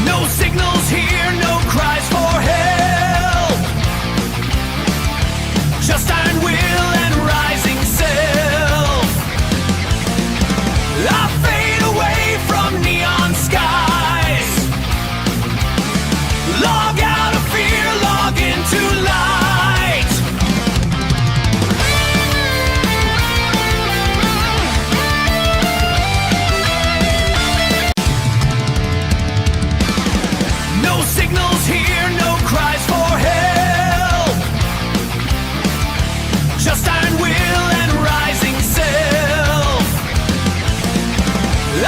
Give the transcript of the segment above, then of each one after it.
No signals here, no cries for help. Just iron will and rising self. I fade away from neon skies. Log out of fear, log into light. No signals here, no cries for help. Just iron will and rising self.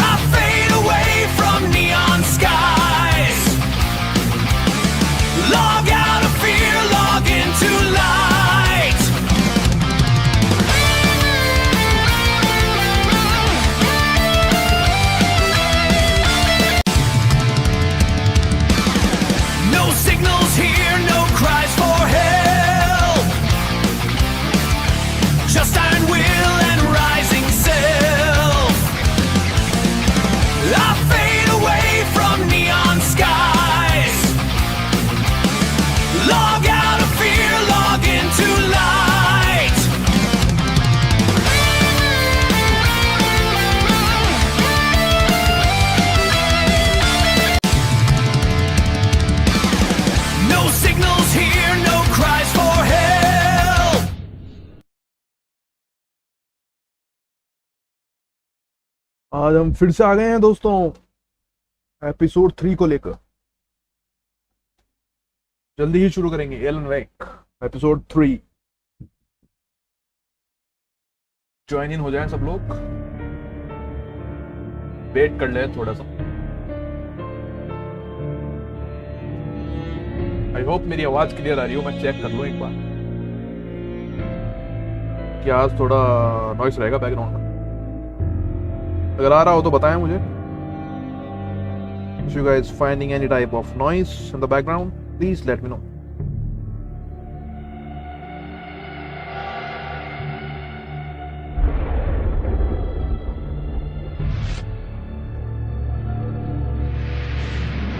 I fade away from neon skies. Log out of fear, log into light. No signals here, no cries for help. Just iron will and rising self. I fade away from neon skies. Log out of fear, log into light. No signals here, no cries for help. आज हम फिर से आ गए हैं दोस्तों episode 3 को लेकर। जल्दी ही शुरू करेंगे Allen wake episode 3। Join in हो जाएं सब लोग, वेट कर ले थोड़ा सा। आई होप मेरी आवाज क्लियर आ रही हो। मैं चेक कर लूं एक बार कि आज थोड़ा नॉइस रहेगा बैकग्राउंड में। अगर आ रहा हो तो बताएं मुझे। If you guys finding any type of noise in the background, please let me know.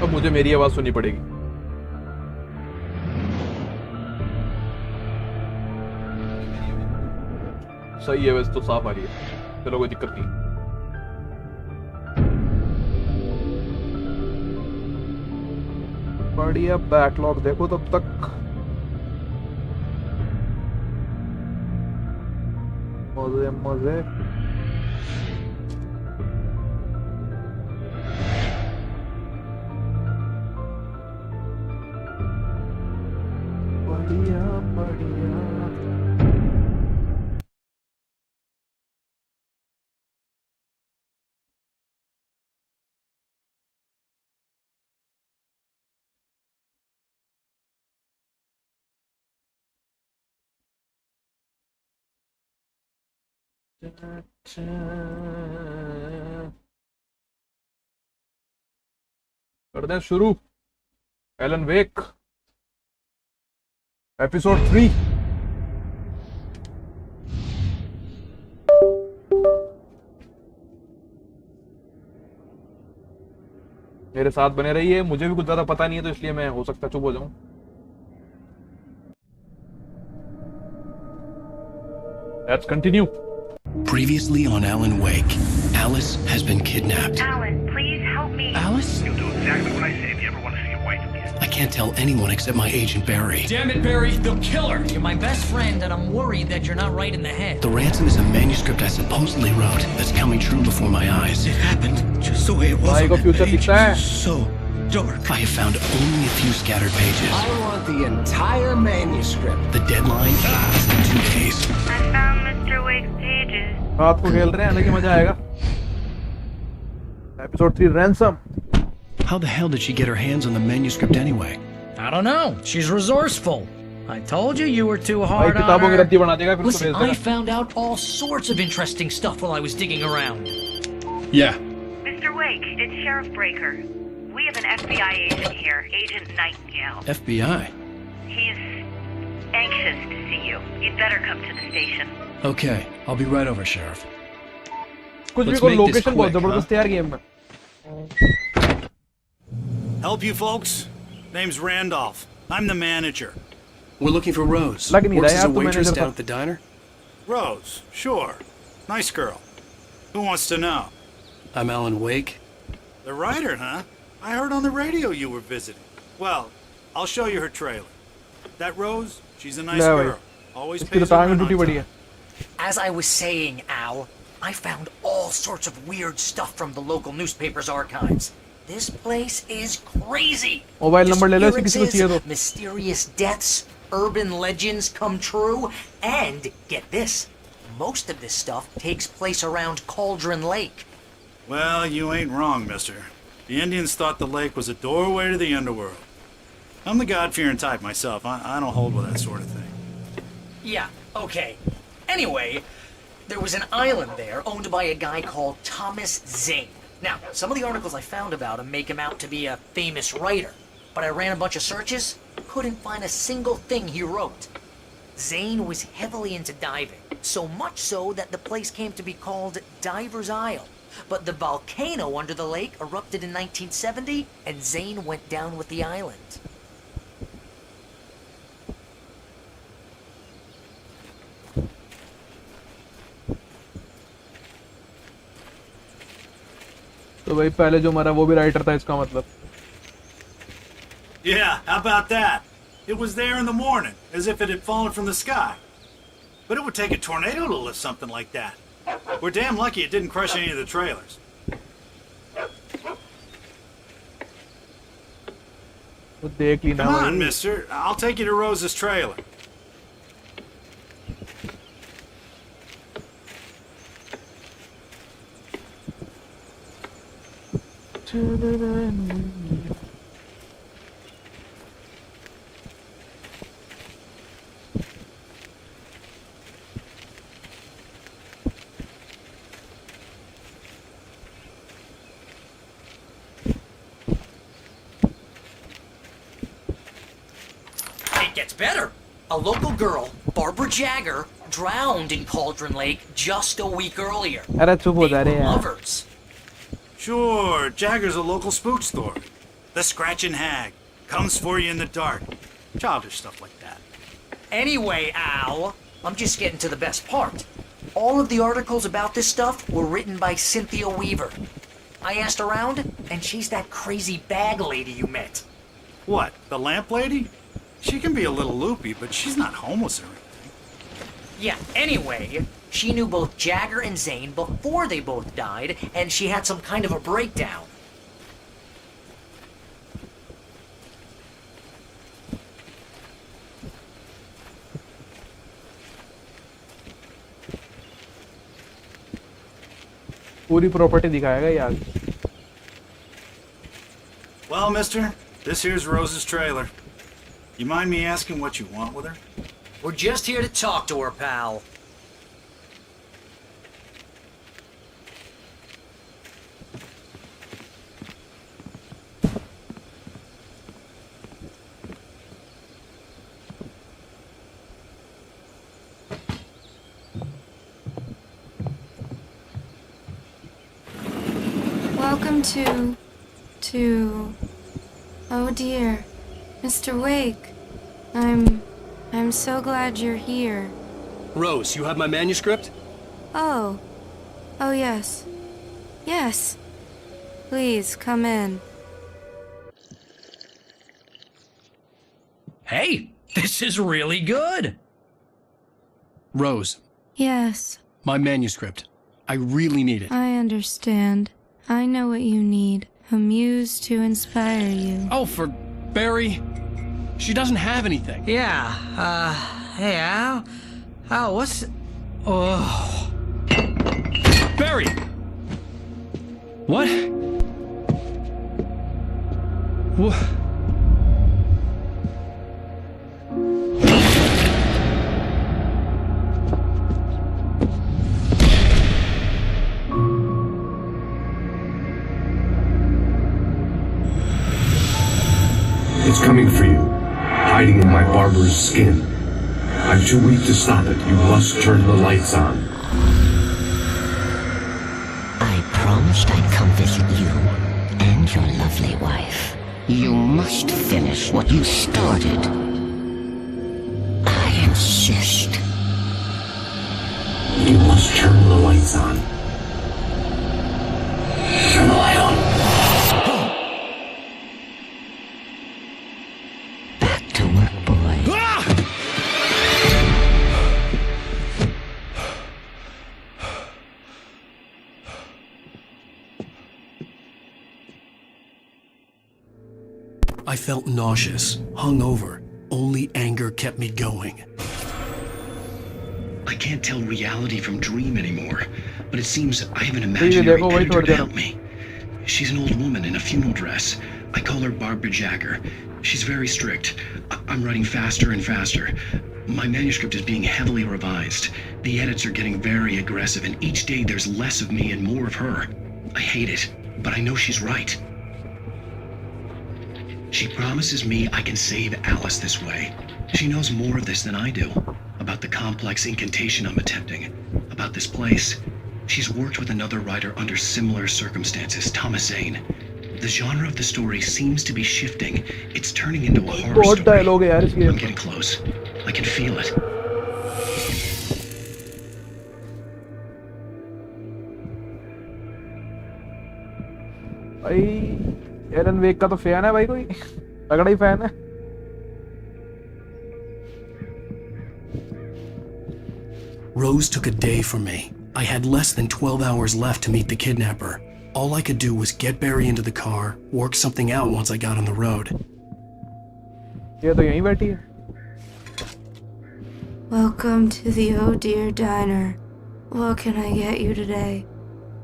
अब मुझे मेरी आवाज सुननी पड़ेगी। सही है, वैसे तो साफ आ रही है। चलो कोई दिक्कत नहीं। बढ़िया बैकलॉग देखो तब तक। मजे मजे। बढ़िया बढ़िया। कर दें शुरू। Elon wake episode 3। मेरे साथ बने रहिए। मुझे भी कुछ ज्यादा पता नहीं है तो इसलिए मैं हो सकता चुप हो जाऊं। Let's continue. Previously on Alan Wake, Alice has been kidnapped. Alan, please help me. Alice? You'll do exactly what I say if you ever want to see your wife again. I can't tell anyone except my agent Barry. Damn it, Barry, they'll kill her. You're my best friend, and I'm worried that you're not right in the head. The ransom is a manuscript I supposedly wrote that's coming true before my eyes. It happened just the way it was. भाई को on future that page. दिखता है। So dark. I have found only a few scattered pages. I want the entire manuscript. The deadline is in 2 days. I found Mr. Wake's pages. रात को खेल रहे हैं, लेकिन मजा आएगा। Episode 3 ransom. How the hell did she get her hands on the manuscript anyway? I don't know. She's resourceful. I told you were too भाई hard on किताबों की her. रद्दी बना देगा फिर उसको Listen, भेज I देना। found out all sorts of interesting stuff while I was digging around. Yeah. Mr. Wake, it's Sheriff Breaker. We have an FBI agent here, Agent Nightingale. FBI? He's anxious to see you. You'd better come to the station. Okay, I'll be right over, Sheriff. कुछ भी Let's को make this location बहुत quick, जबरदस्त है यार game में। Help you folks? Name's Randolph. I'm the manager. We're looking for Rose. लग नहीं Works रहा as यार a तू waitress मैनेजर down था. at the diner. Rose, sure. Nice girl. Who wants to know? I'm Alan Wake. The writer, huh? I heard on the radio you were visiting. Well, I'll show you her trailer. That Rose, she's a nice ले भाई. girl. Always इसकी तो pays her टांग rent टूटी on पड़ी time. है. As I was saying, Al, I found all sorts of weird stuff from the local newspaper's archives. This place is crazy. Mobile number ले लो इसकी किसी को चाहिए Disappearances, तो. mysterious deaths, urban legends come true, and get this, most of this stuff takes place around Cauldron Lake. Well, you ain't wrong, mister. The Indians thought the lake was a doorway to the underworld. I'm the God-fearing type myself. I don't hold with that sort of thing. Yeah, okay. Anyway, there was an island there owned by a guy called Thomas Zane. Now, some of the articles I found about him make him out to be a famous writer, but I ran a bunch of searches, couldn't find a single thing he wrote. Zane was heavily into diving, so much so that the place came to be called Diver's Isle. But the volcano under the lake erupted in 1970, and Zane went down with the island. तो भाई पहले जो मरा वो भी writer था इसका मतलब. Yeah, how about that? It was there in the morning, as if it had fallen from the sky. But it would take a tornado to lift something like that. We're damn lucky it didn't crush any of the trailers. तो देख ली ना Come on, भाई. mister. I'll take you to Rose's trailer. It gets better. A local girl, Barbara Jagger, drowned in Cauldron Lake just a week earlier. अरे चुप हो जा They रे were यार. lovers. Sure, Jagger's a local spook store. The Scratchin' Hag. Comes for you in the dark. Childish stuff like that. Anyway, Al, I'm just getting to the best part. All of the articles about this stuff were written by Cynthia Weaver. I asked around, and she's that crazy bag lady you met. What, the lamp lady? She can be a little loopy, but she's not homeless or anything. Yeah, anyway, she knew both Jagger and Zane before they both died, and she had some kind of a breakdown. पूरी property दिखाएगा यार. Well, mister, this here's Rose's trailer. You mind me asking what you want with her? We're just here to talk to her, pal. Welcome to... Oh dear. Mr. Wake. I'm so glad you're here. Rose, you have my manuscript? Oh. Oh yes. Yes. Please, come in. Hey, this is really good. Rose, Yes, my manuscript. I really need it. I understand. I know what you need. A muse to inspire you. Oh, for Barry. She doesn't have anything. Yeah, hey, Al? Al, what's... Oh... Barry! What? What? It's coming for you, hiding in my barber's skin. I'm too weak to stop it. You must turn the lights on. I promised I'd come visit you and your lovely wife. You must finish what you started. I insist. You must turn the lights on. Turn the light on. Back to work, boy. I felt nauseous, hungover. Only anger kept me going. I can't tell reality from dream anymore, but it seems I have an imaginary editor to help me. She's an old woman in a funeral dress. I call her Barbara Jagger. She's very strict. I'm writing faster and faster. My manuscript is being heavily revised. The edits are getting very aggressive, and each day there's less of me and more of her. I hate it, but I know she's right. She promises me I can save Alice this way. She knows more of this than I do. About the complex incantation I'm attempting. About this place. She's worked with another writer under similar circumstances, Thomas Zane. The genre of the story seems to be shifting. It's turning into a horror story. I'm getting close. I can feel it. भाई Elon वेक का तो fan है भाई, कोई तगड़ा ही fan है। Rose took a day from me. I had less than 12 hours left to meet the kidnapper. All I could do was get Barry into the car, work something out once I got on the road. ये तो यहीं बैठी है। Welcome to the Oh Dear Diner. What can I get you today?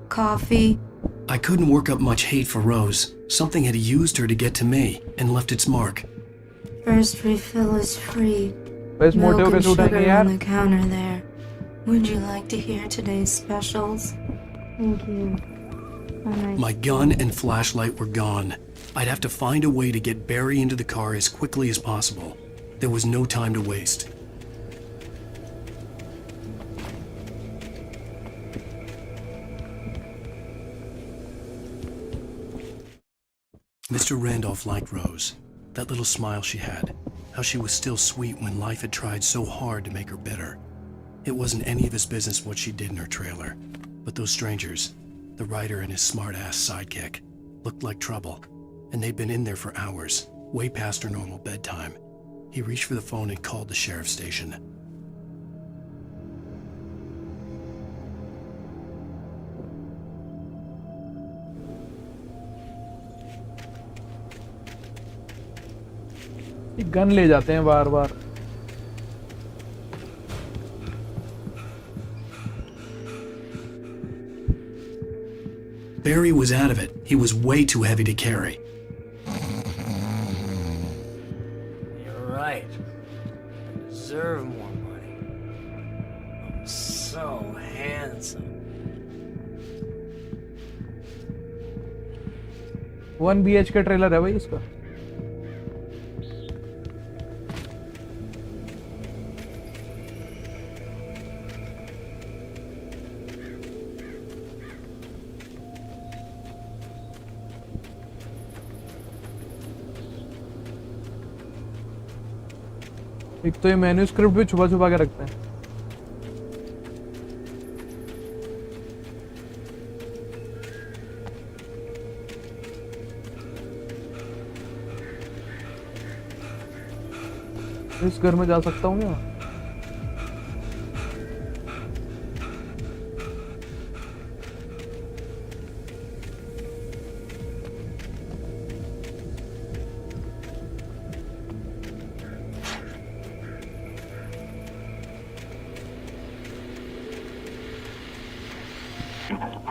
Coffee? I couldn't work up much hate for Rose. Something had used her to get to me and left its mark. First refill is free. बस Milk मोटे and होके suit है sugar यार। on the counter there. Would you like to hear today's specials? Thank you. Alright. My gun and flashlight were gone. I'd have to find a way to get Barry into the car as quickly as possible. There was no time to waste. Mr. Randolph liked Rose. That little smile she had. How she was still sweet when life had tried so hard to make her bitter. It wasn't any of his business what she did in her trailer. But those strangers, the writer and his smart-ass sidekick, looked like trouble. And they'd been in there for hours, way past her normal bedtime. He reached for the phone and called the sheriff's station. Gun ले जाते हैं बार बार। Barry was out of it. He was way too heavy to carry. You're right. I deserve more money. I'm so handsome. 1 BHK trailer है भाई इसका। एक तो ये manuscript भी छुपा छुपा के रखते हैं। इस घर में जा सकता हूँ क्या?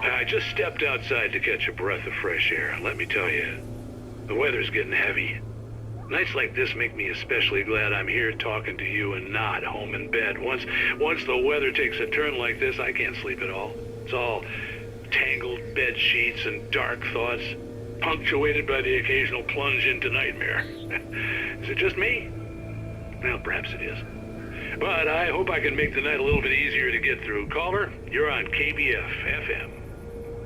I just stepped outside to catch a breath of fresh air. Let me tell you, the weather's getting heavy. Nights like this make me especially glad I'm here talking to you and not home in bed. Once the weather takes a turn like this, I can't sleep at all. It's all tangled bed sheets and dark thoughts, punctuated by the occasional plunge into nightmare. Is it just me? Well, perhaps it is. But I hope I can make the night a little bit easier to get through. Caller, you're on KBF FM.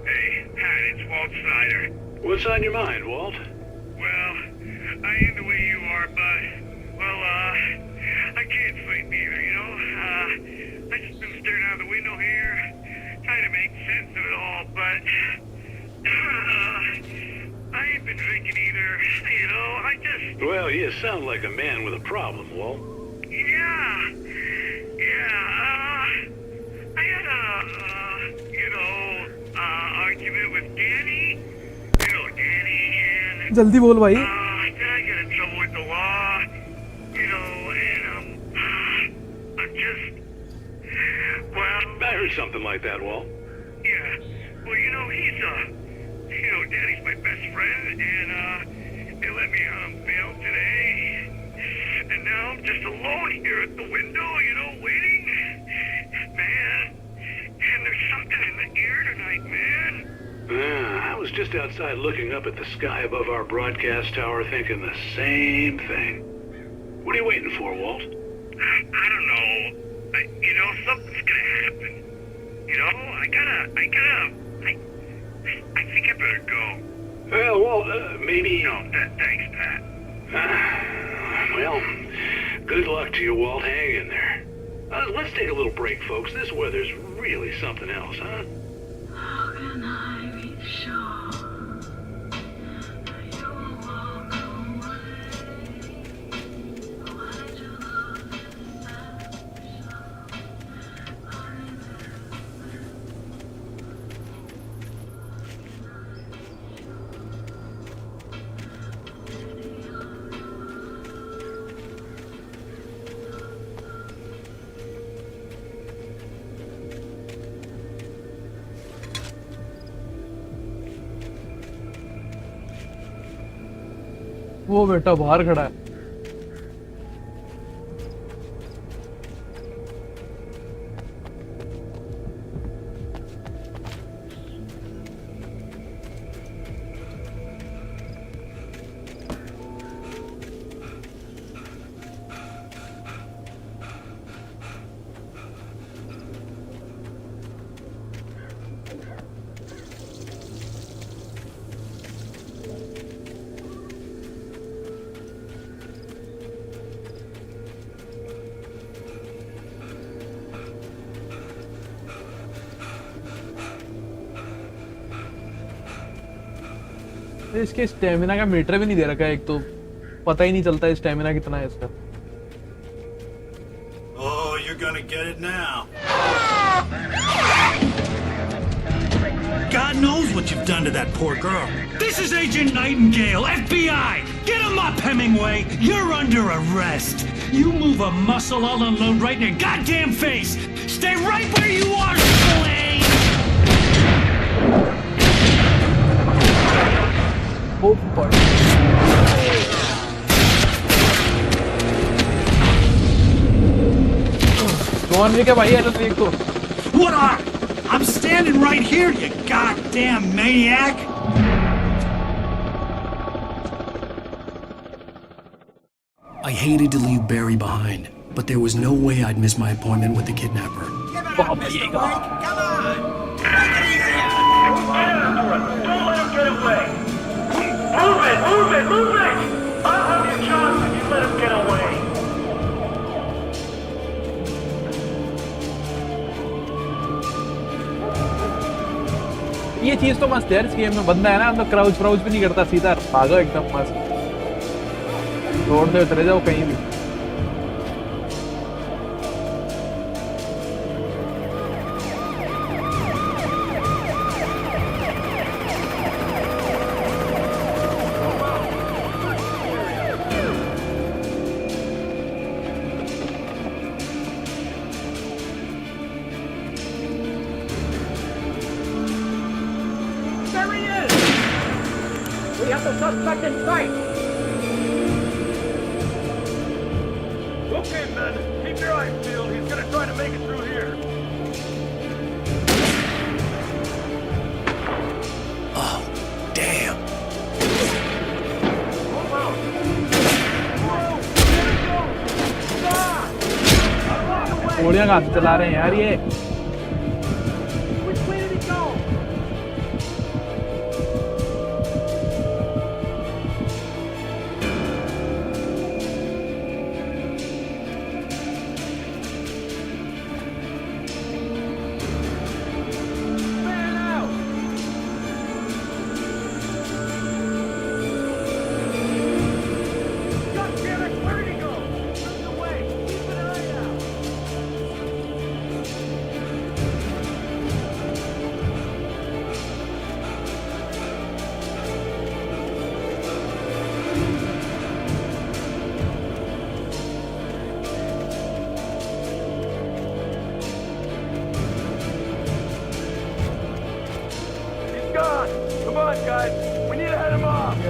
Hey, Pat, it's Walt Snyder. What's on your mind, Walt? Well, can't fight me either, you know? I just been staring out the window here, trying to make sense of it all, but I ain't been drinking either, you know? I just... Well, you sound like a man with a problem, Walt. Yeah. I had a, argument with Danny. You know Danny, and... जल्दी बोल भाई. Then I got in trouble with the law, and I'm just... Well... I heard something like that, Walt. Yeah. Well, he's, Danny's my best friend, and, they let me on bail today. And now I'm just alone here at the window, waiting. Man, and there's something in the air tonight, man. I was just outside looking up at the sky above our broadcast tower thinking the same thing. What are you waiting for, Walt? I don't know. Something's gonna happen. I think I better go. Well, Walt, maybe... No, thanks, Pat. Well, good luck to you, Walt. Hang in there. Let's take a little break, folks. This weather's really something else, huh? How can I be sure you'll walk away? Why did you love me वो बेटा बाहर खड़ा है. इसके stamina का metre भी नहीं दे रखा है. एक तो पता ही नहीं चलता स्टेमिना कितना है इसका. Oh, you're gonna get it now. God knows what you've done to that poor girl. This is Agent Nightingale, FBI! Get him up, Hemingway! You're under arrest! You move a muscle, I'll unload right in your goddamn face! Stay right where you are, Slade! Oh boy. कौन भी क्या भाई है तो देख तो. What are? I'm standing right here, you goddamn maniac! I hated to leave Barry behind, but there was no way I'd miss my appointment with the kidnapper. Don't let him get away. Move it! I'll have your job if you let him get away. ये चीज तो मस्त है यार. इस game में बंदा है ना, अंदर क्राउच भी नहीं करता, सीधा भागो एकदम मस्त. रोड से उतरे जाओ कहीं भी. There he is! We have the suspect in sight! Okay, men, keep your eyes peeled. He's gonna try to make it through here. Oh, damn. Move out! गोलियां कहाँ से चला रहे हैं यार ये. Which way did he go?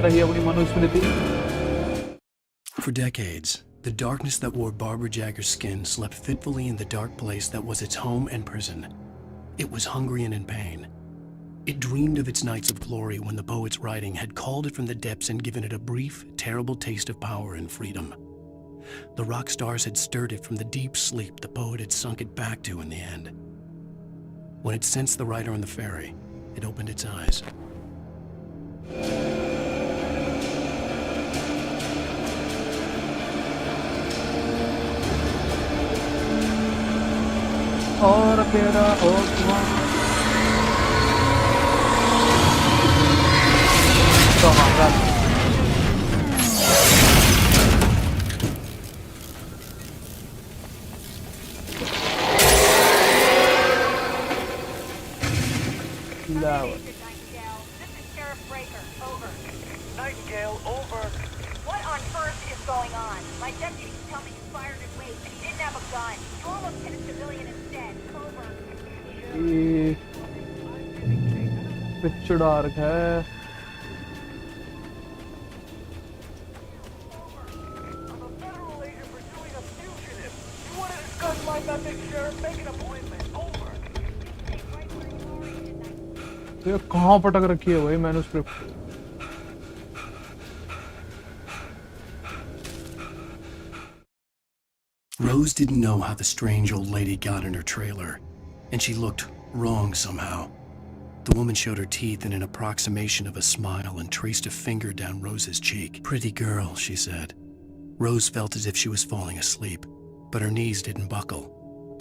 रही अपनी Manusmriti. For decades, the darkness that wore Barbara Jagger's skin slept fitfully in the dark place that was its home and prison. It was hungry and in pain. It dreamed of its nights of glory when the poet's writing had called it from the depths and given it a brief, terrible taste of power and freedom. The rock stars had stirred it from the deep sleep the poet had sunk it back to in the end. When it sensed the writer on the ferry, it opened its eyes. और तेरा ओसमान तो हमारा Nightingale, over. What on earth is going on? My deputies tell me you fired at Wade, and he didn't have a gun. You almost hit a civilian instead. Over. ये picture dark है। I'm a federal agent pursuing a fugitive. You want to discuss my method, Sheriff? Make an appointment. Over. ये कहाँ पटक रखी है भाई manuscript? Rose didn't know how the strange old lady got in her trailer, and she looked wrong somehow. The woman showed her teeth in an approximation of a smile and traced a finger down Rose's cheek. "Pretty girl," she said. Rose felt as if she was falling asleep, but her knees didn't buckle.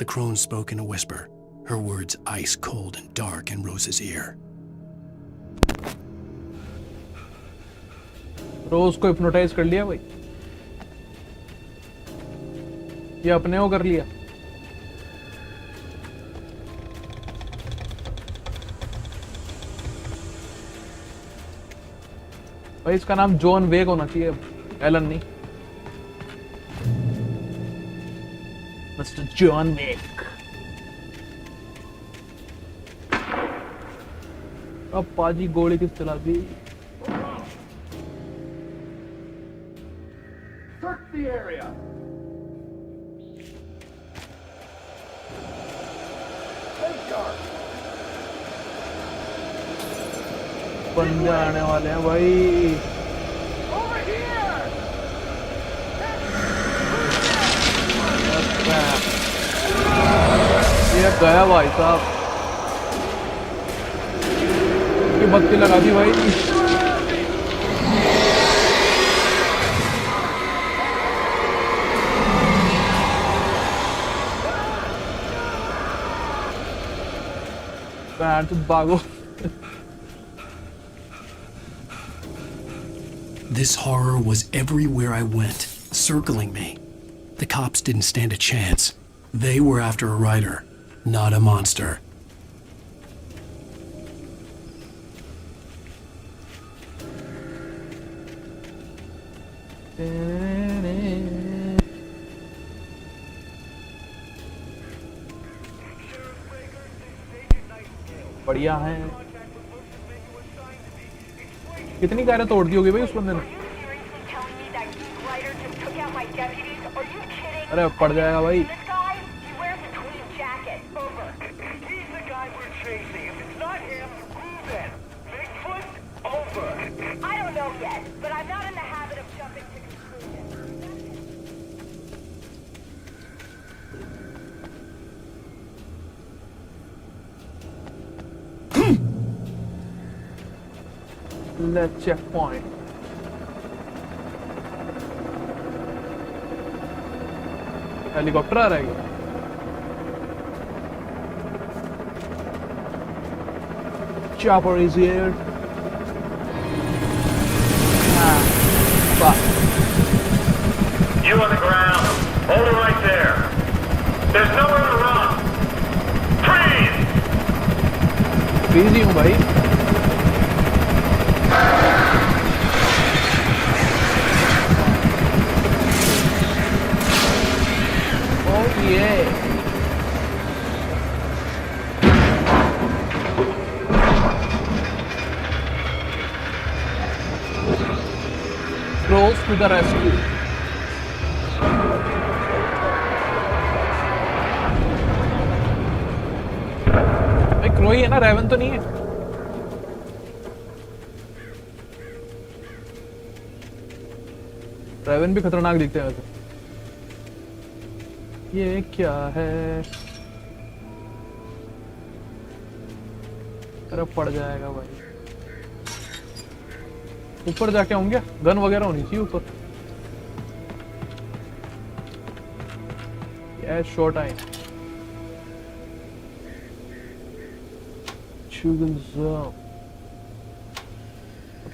The crone spoke in a whisper, her words ice cold and dark in Rose's ear. रोज को hypnotise कर लिया भाई, ये अपने को कर लिया। भाई इसका नाम जॉन वेग होना चाहिए, एलन नहीं। मिस्टर जॉन वेग। अब पाजी गोली किस चला दी? Search the area. बंदे आने वाले हैं भाई। ये गया भाई साहब, ये बत्ती लगा दी भाई। भागो। This horror was everywhere I went, circling me. The cops didn't stand a chance. They were after a writer, not a monster. बढ़िया है। कितनी कारें तोड़ दी होगी भाई उस बंदे ने? अरे पड़ जाएगा भाई। Let's checkpoint. हेलीकॉप्टर आ रहा है क्या? Chopper is here. Fuck. You on the ground. Hold it right there. There's nowhere to run. Freeze! Busy हूँ भाई। Oh yeah. to the rescue. भाई क्रोई है ना, रेवन तो नहीं है। रेवन भी खतरनाक दिखते हैं वैसे। ये क्या है? तरफ पड़ जाएगा भाई। ऊपर जाके होंगे, गन वगैरह होनी चाहिए ऊपर। ये शॉर्ट आए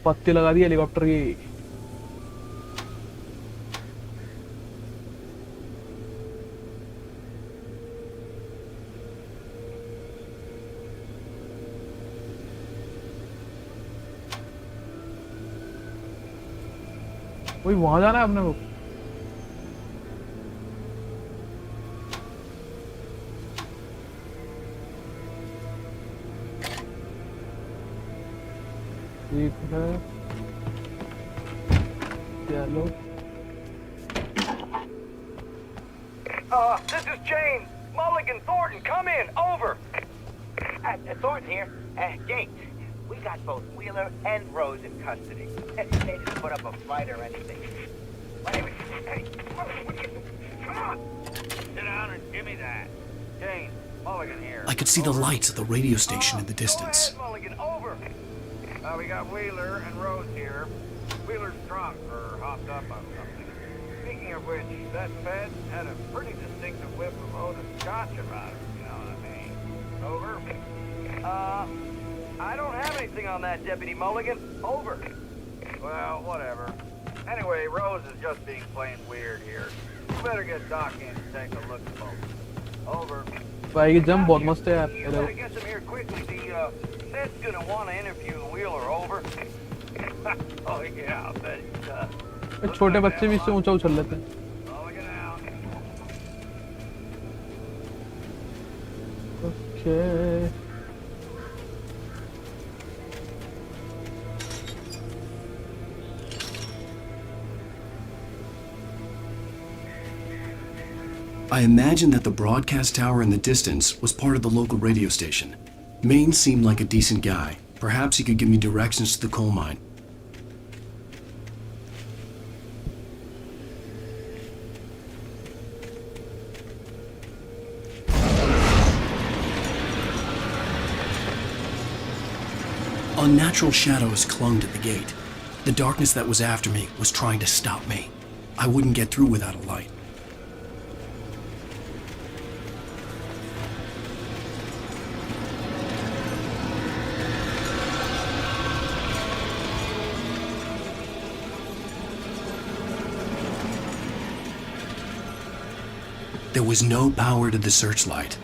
पत्ती लगा दी हेलीकॉप्टर की। वही वहां जाना है अपने को। ठीक है, चलो। This is James. Mulligan, Thornton, come in. Over. Thornton here. James, we got both Wheeler and Rose in custody. They didn't put up a fight or anything. Hey, come on. Sit down and give me that. James, Mulligan here. I could see the lights of the radio station in the distance. Go ahead, Mulligan, over. We got Wheeler and Rose here. Wheeler's drunk or hopped up on something. Speaking of which, that Fed had a pretty distinctive whiff of load of scotch about him, you know what I mean? Over. I don't have anything on that, Deputy Mulligan. Over. Well, whatever. Anyway, Rose is just being plain weird here. You better get Doc in to take a look at both. Over. भाई ये jump बहुत मस्त है यार। You better get some here quickly. Fed's gonna want to interview Wheeler. Over. Oh yeah, I'll bet he does. छोटे बच्चे भी इससे ऊंचा उछल लेते हैं। Okay. I imagined that the broadcast tower in the distance was part of the local radio station. Maine seemed like a decent guy. Perhaps he could give me directions to the coal mine. Unnatural shadows clung to the gate. The darkness that was after me was trying to stop me. I wouldn't get through without a light. There was no power to the searchlight.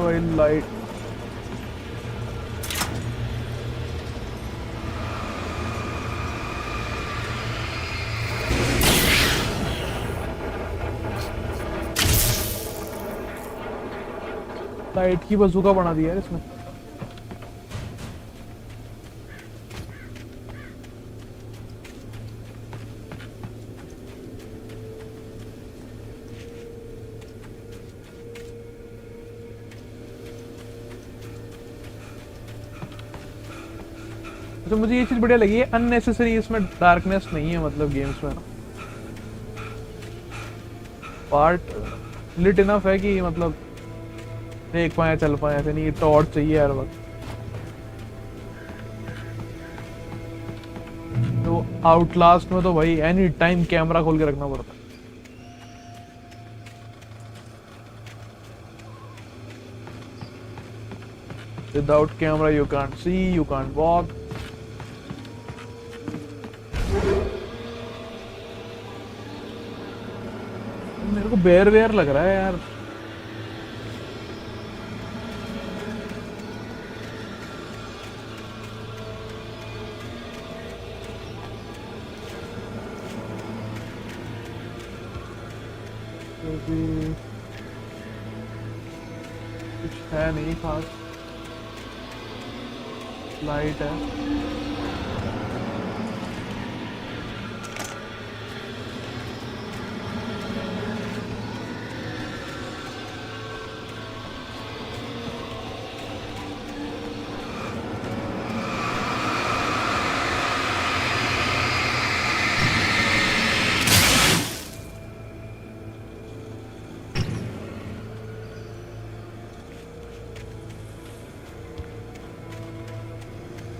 भाई light light की बजूका बना दिया है इसमें। तो मुझे ये चीज बढ़िया लगी है, अननेसेसरी इसमें डार्कनेस नहीं है, मतलब गेम्स में ना पार्ट लिट इनफ है कि मतलब देख पाए चल पाए, ऐसे नहीं टॉर्च चाहिए हर वक्त। तो आउटलास्ट में तो भाई एनी टाइम कैमरा खोल के रखना पड़ता है। Without camera you can't see, you can't walk. मेरे को बेर वेयर लग रहा है यार। भी कुछ है नहीं खास, लाइट है।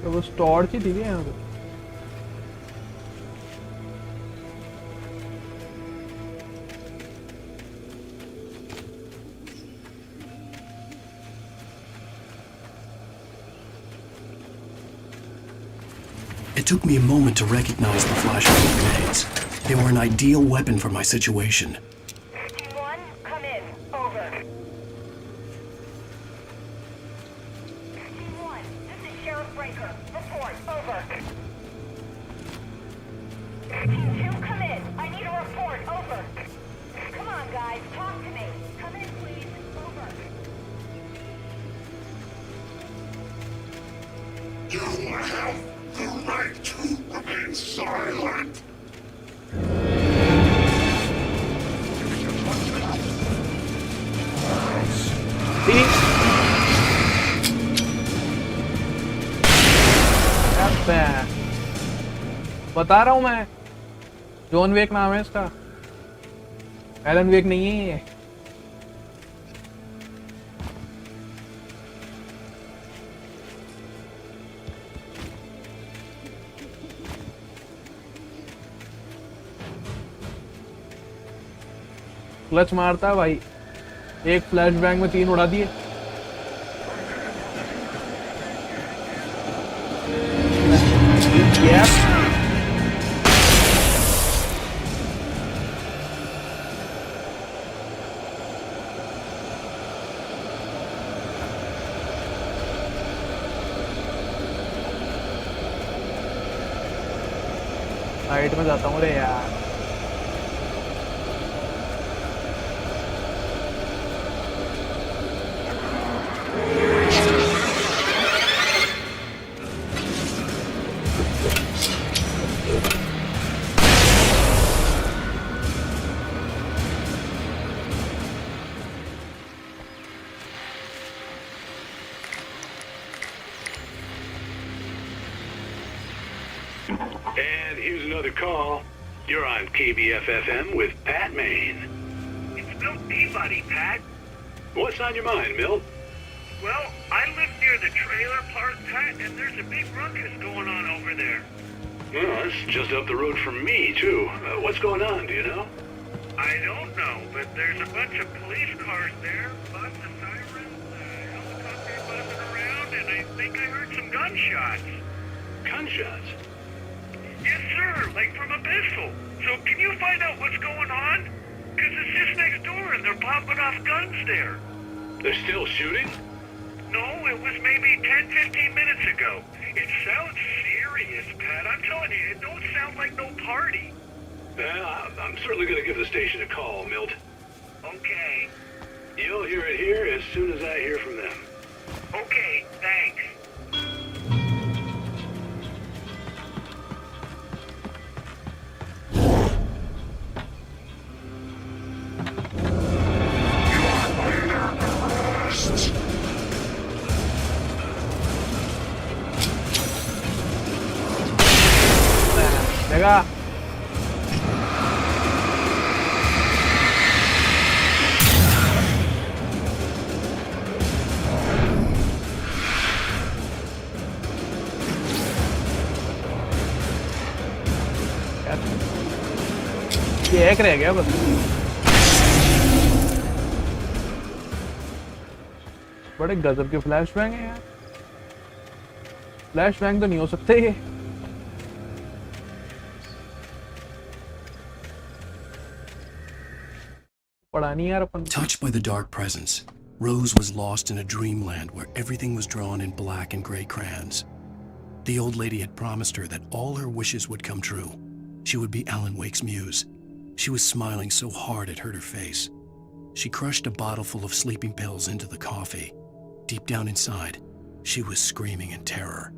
तो वो टॉर्च ही थी क्या यहाँ पे? It took me a moment to recognize the flashbang grenades. They were an ideal weapon for my situation. Team 1, come in. Over. Team 1, this is Sheriff Breaker. Report. Over. Team 2, come in. I need a report. Over. Come on, guys. Talk to me. Come in, please. Over. You have the right to remain silent. बता रहा हूँ मैं, John वेक नाम है इसका, Elon वेक नहीं है ये। क्लच मारता है भाई, एक फ्लैश बैंग में 3 उड़ा दिए। साइड में जाता हूँ रे यार। And here's another call. You're on KBFFM with Pat Maine. It's Milt Peabody, Pat. What's on your mind, Milt? Well, I live near the trailer park, Pat, and there's a big ruckus going on over there. Well, it's just up the road from me, too. What's going on, do you know? I don't know, but there's a bunch of police cars there, lots of sirens, helicopters buzzing around, and I think I heard some gunshots. Gunshots? Yes, sir, like from a pistol. So can you find out what's going on? Because it's just next door and they're popping off guns there. They're still shooting? No, it was maybe 10-15 minutes ago. It sounds serious, Pat. I'm telling you, it don't sound like no party. Well, I'm certainly going to give the station a call, Milt. Okay. You'll hear it here as soon as I hear from them. Okay, thanks. देखा ये एक रह गया बस। बड़े गजब के flash bang है यार। फ्लैश बैंग तो नहीं हो सकते ये। पढ़ा नहीं यार अपन। Touched by the dark presence, Rose was lost in a dreamland where everything was drawn in black and gray crayons. The old lady had promised her that all her wishes would come true. She would be Alan Wake's muse. She was smiling so hard it hurt her face. She crushed a bottle full of sleeping pills into the coffee. Deep down inside, she was screaming in terror.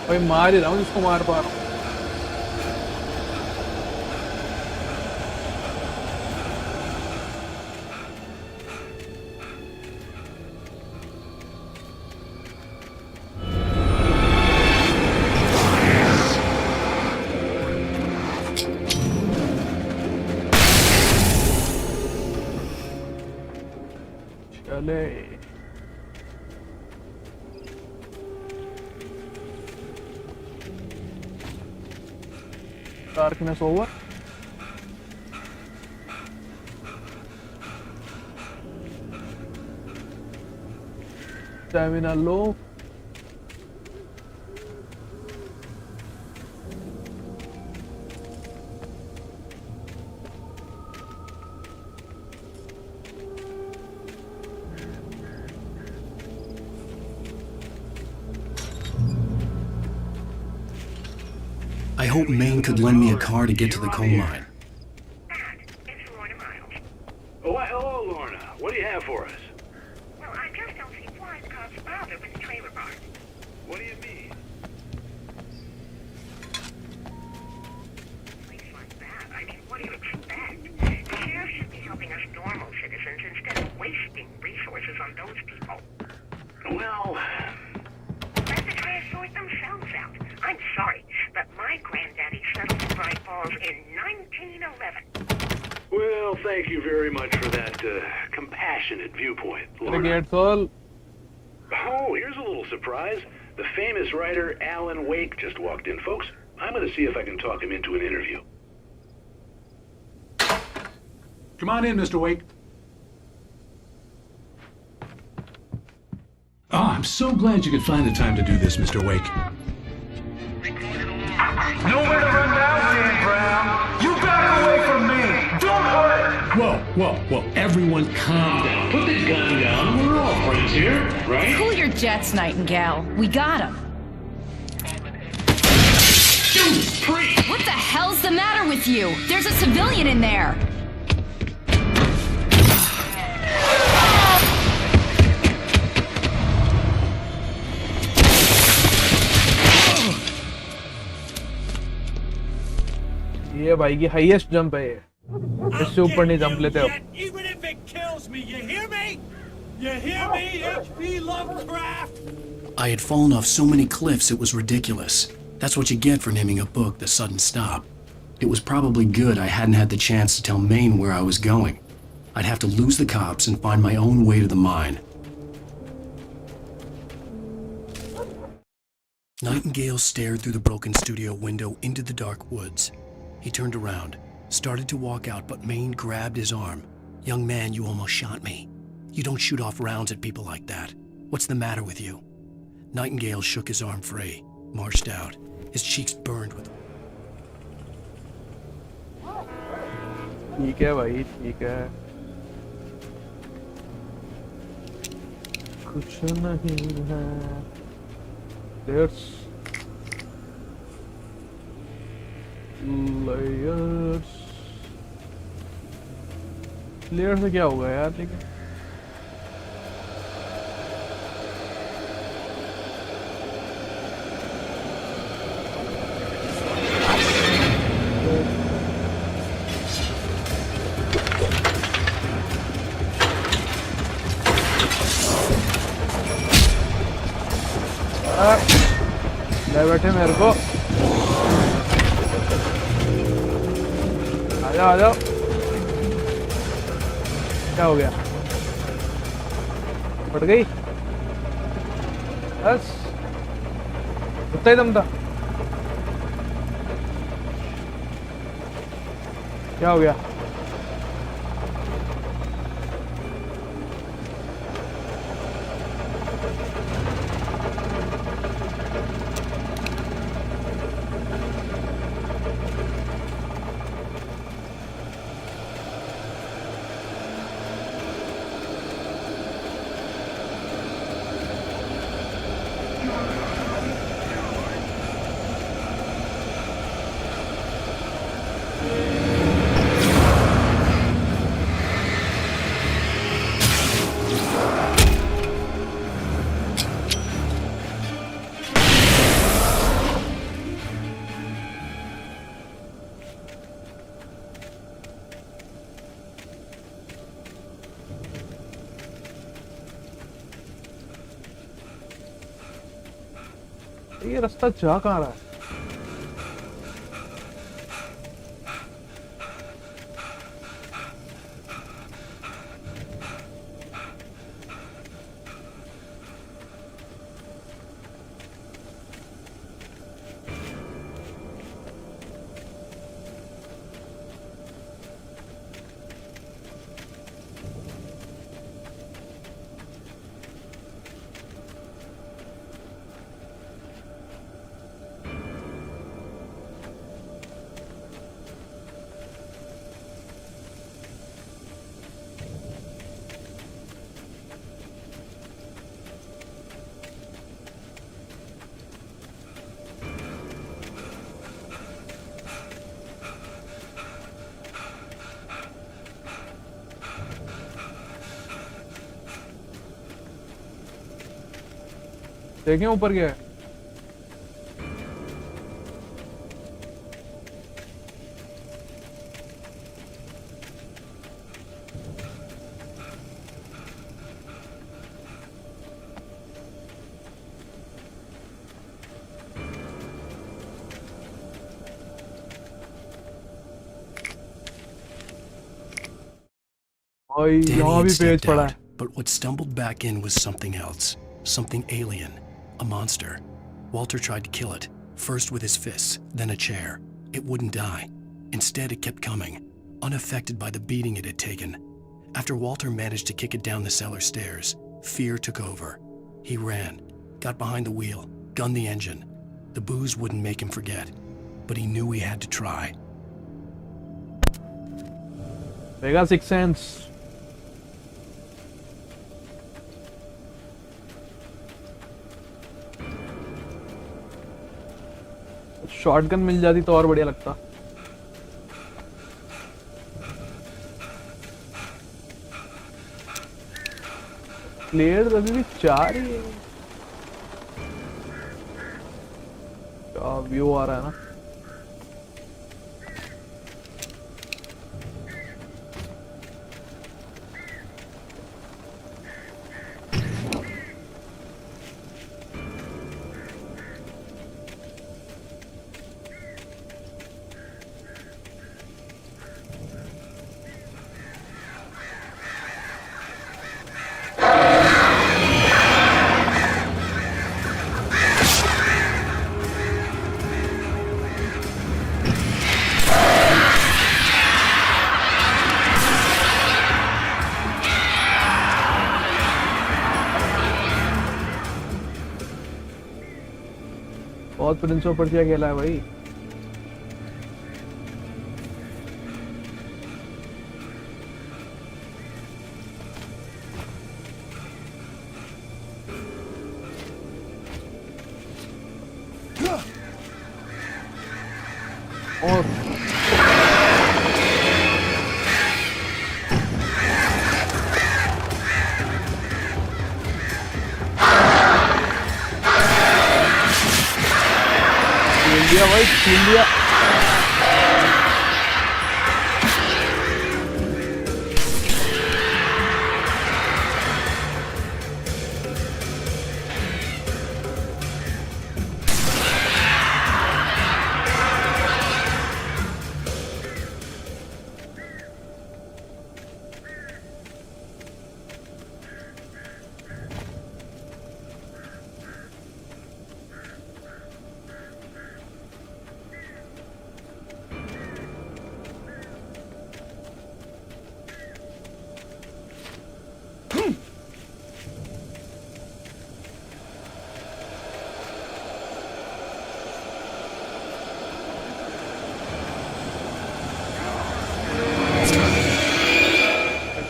भाई मार ही रहा हूँ जिसको मार पा रहा हूँ। चले darkness over. Stamina low. I hoped Maine could lend me a car to get to the coal mine. Oh, hello, Lorna. What do you have for us? Well, I just don't see why the cops bother with the trailer park. What do you mean? Place like that, I mean, what do you expect? The sheriff should be helping us normal citizens instead of wasting resources on those people. Well, Let the trash sort themselves out. I'm sorry, but my granddaddy settled in Bright Falls in 1911. well, thank you very much for that compassionate viewpoint, Lorna. Brigade Soul. Oh, here's a little surprise. The famous writer Alan Wake just walked in, folks. I'm going to see if I can talk him into an interview. Come on in, Mr. Wake. Oh, I'm so glad you could find the time to do this, Mr. Wake. Nowhere to run now, Dan Brown. You back away from me. Don't hurt. Whoa, everyone calm down. Put the gun down. We're all friends here, right? Cool your jets, Nightingale. We got him. Judas Priest! What the hell's the matter with you? There's a civilian in there. ये भाई की highest jump है ये। इससे ऊपर नहीं jump लेते अब। Even if it kills me, you hear me? You hear me, H.P. Lovecraft? I had fallen off so many cliffs it was ridiculous. That's what you get for naming a book The Sudden Stop. It was probably good I hadn't had the chance to tell Maine where I was going. I'd have to lose the cops and find my own way to the mine. Nightingale stared through the broken studio window into the dark woods. He turned around, started to walk out, but Maine grabbed his arm. "Young man, you almost shot me. You don't shoot off rounds at people like that. What's the matter with you?" Nightingale shook his arm free, marched out, his cheeks burned with. ठीक है भाई, ठीक है, कुछ नहीं है। Layers, layer से क्या होगा यार? लेकिन ले बैठे मेरे को, आ जाओ आ जाओ। क्या हो गया? फट गई? बस उतना ही दम था। क्या हो गया? ये रास्ता जा कहाँ रहा है? देखें ऊपर क्या है? Danny had stepped out, but what stumbled back in was something else, something alien, a monster. Walter tried to kill it, first with his fists, then a chair. It wouldn't die. Instead, it kept coming, unaffected by the beating it had taken. After Walter managed to kick it down the cellar stairs, fear took over. He ran, got behind the wheel, gunned the engine. The booze wouldn't make him forget, but he knew he had to try. Vegas Sixth Sense. Shotgun मिल जाती तो और बढ़िया लगता। Players अभी भी 4 ही है। क्या व्यू आ रहा है ना? बहुत प्रिंस ऑफ पर्सिया खेला है भाई। और इंडिया भाई, India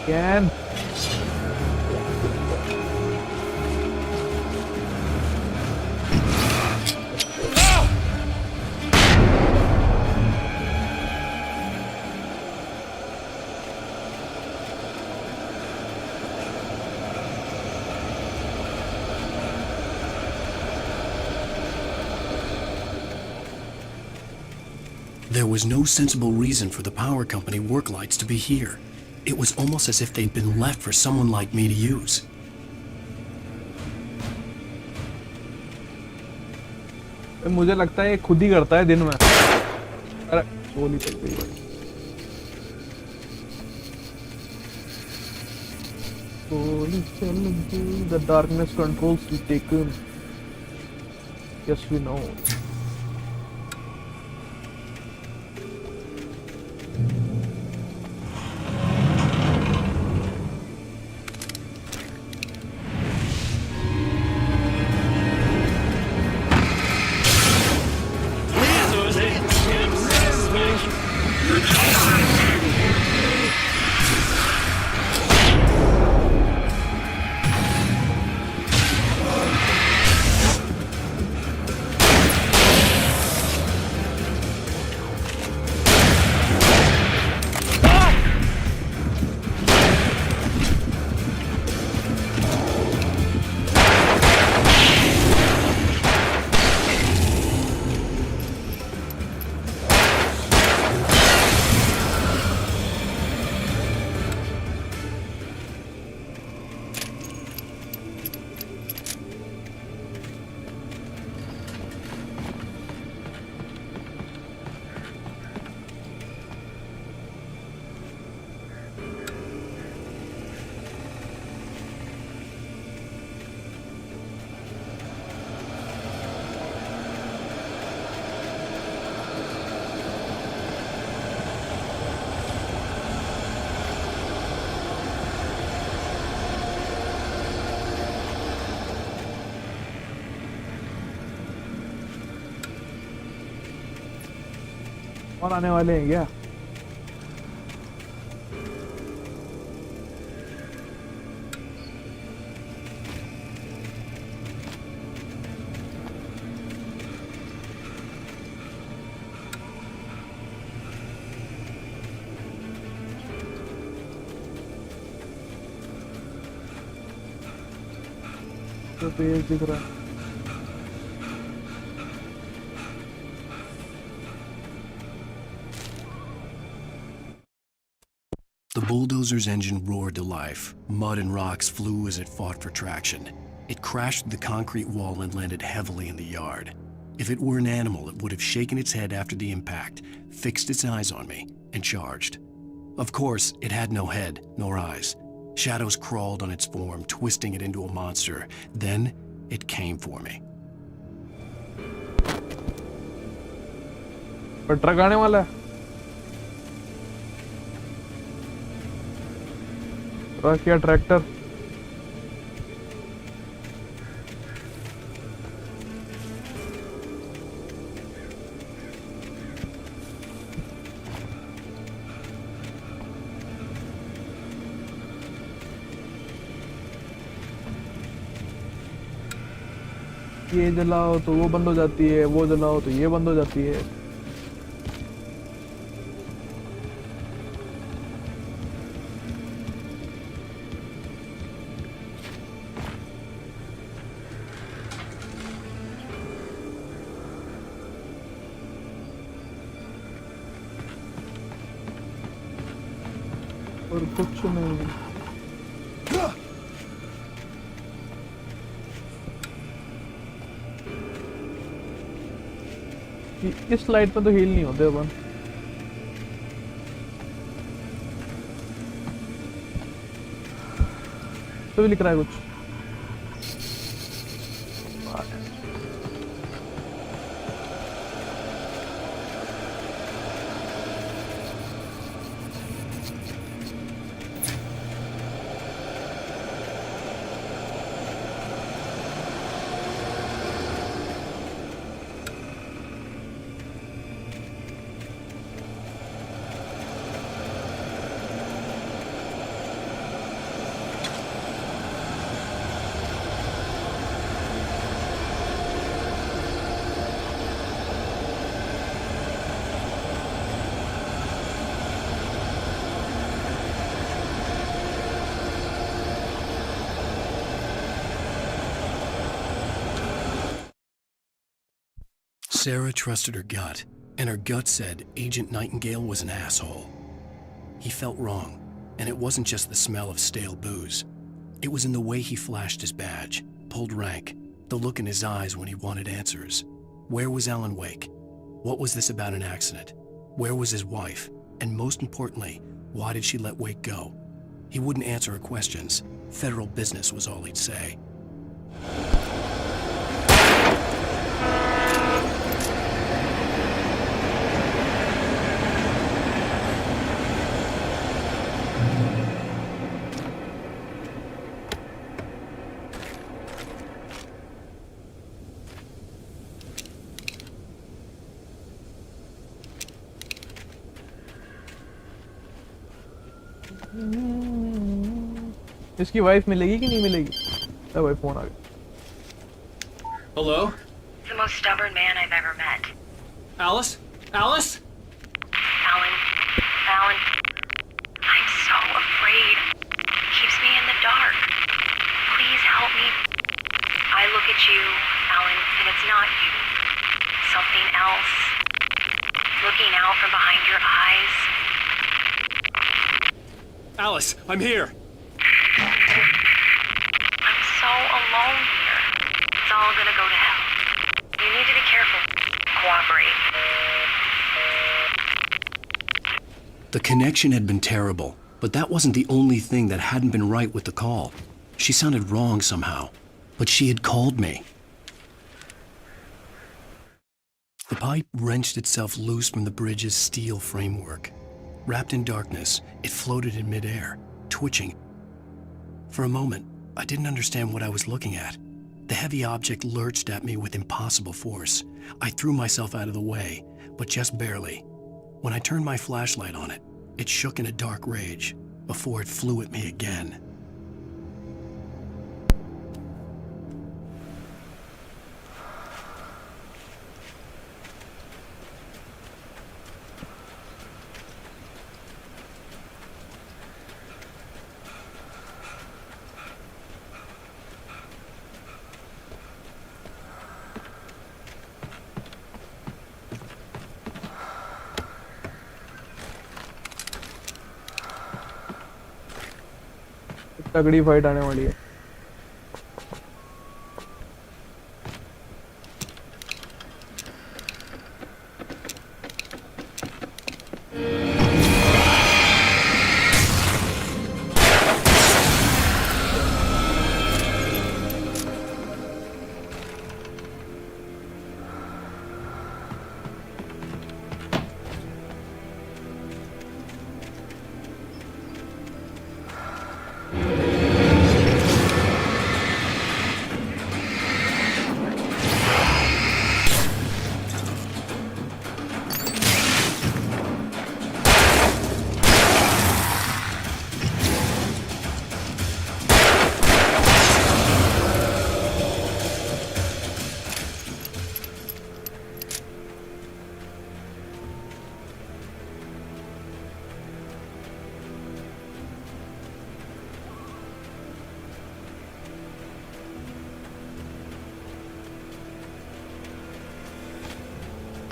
again. There was no sensible reason for the power company work lights to be here. It was almost as if they'd been left for someone like me to use. मुझे लगता है ये खुद ही करता है दिन में। अरे गोली चल गई भाई। गोली चल गई। The darkness controls to taken. Yes, we know. और आने वाले हैं क्या? तो पेड़ दिख रहा है। The bulldozer's engine roared to life. Mud and rocks flew as it fought for traction. It crashed through the concrete wall and landed heavily in the yard. If it were an animal, it would have shaken its head after the impact, fixed its eyes on me, and charged. Of course, it had no head, nor eyes. Shadows crawled on its form, twisting it into a monster. Then, it came for me. पर truck आने वाला है। Truck या tractor? ये जलाओ तो वो बंद हो जाती है, वो जलाओ तो ये बंद हो जाती है। और कुछ नहीं। इस लाइट पे तो हील नहीं होते अपन। तो भी लिख रहा है कुछ। Sarah trusted her gut, and her gut said Agent Nightingale was an asshole. He felt wrong, and it wasn't just the smell of stale booze. It was in the way he flashed his badge, pulled rank, the look in his eyes when he wanted answers. Where was Alan Wake? What was this about an accident? Where was his wife? And most importantly, why did she let Wake go? He wouldn't answer her questions. Federal business was all he'd say. इसकी wife मिलेगी कि नहीं मिलेगी? तो भाई phone आ गया। Hello? The most stubborn man I've ever met. Alice? Alice? Alan. Alan. I'm so afraid. Keeps me in the dark. Please help me. I look at you, Alan, and it's not you. Something else. Looking out from behind your eyes. Alice, I'm here. I'm so alone here. It's all gonna go to hell. You need to be careful. Cooperate. The connection had been terrible, but that wasn't the only thing that hadn't been right with the call. She sounded wrong somehow, but she had called me. The pipe wrenched itself loose from the bridge's steel framework. Wrapped in darkness, it floated in midair, twitching. For a moment, I didn't understand what I was looking at. The heavy object lurched at me with impossible force. I threw myself out of the way, but just barely. When I turned my flashlight on it, it shook in a dark rage before it flew at me again. तगड़ी fight आने वाली है।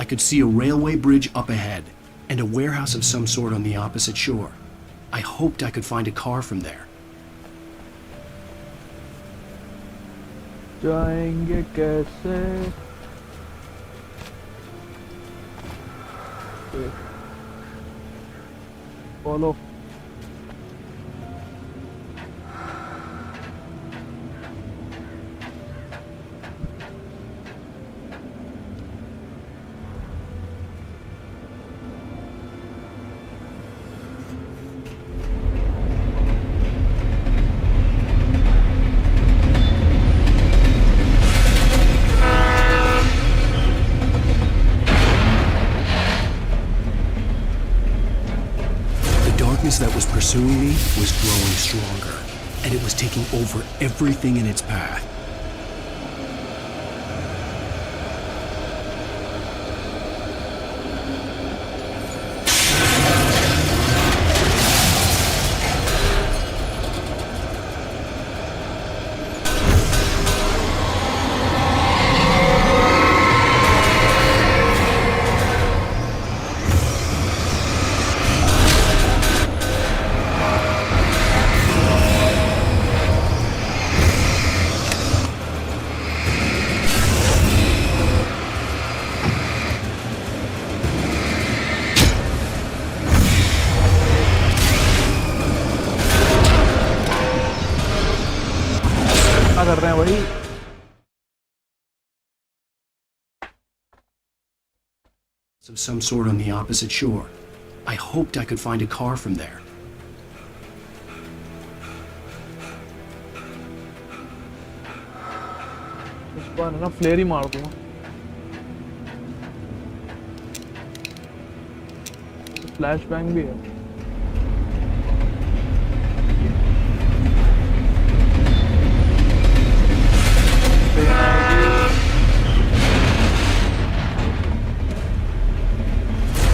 I could see a railway bridge up ahead and a warehouse of some sort on the opposite shore. I hoped I could find a car from there. जाएंगे कैसे? Follow. That was pursuing me was growing stronger, and it was taking over everything in its path. कर रहे हैं भाई? Of some sort on the opposite shore. I hoped I could find a car from there. इस बार ना flare ही मार दूंगा. Flash bang भी है.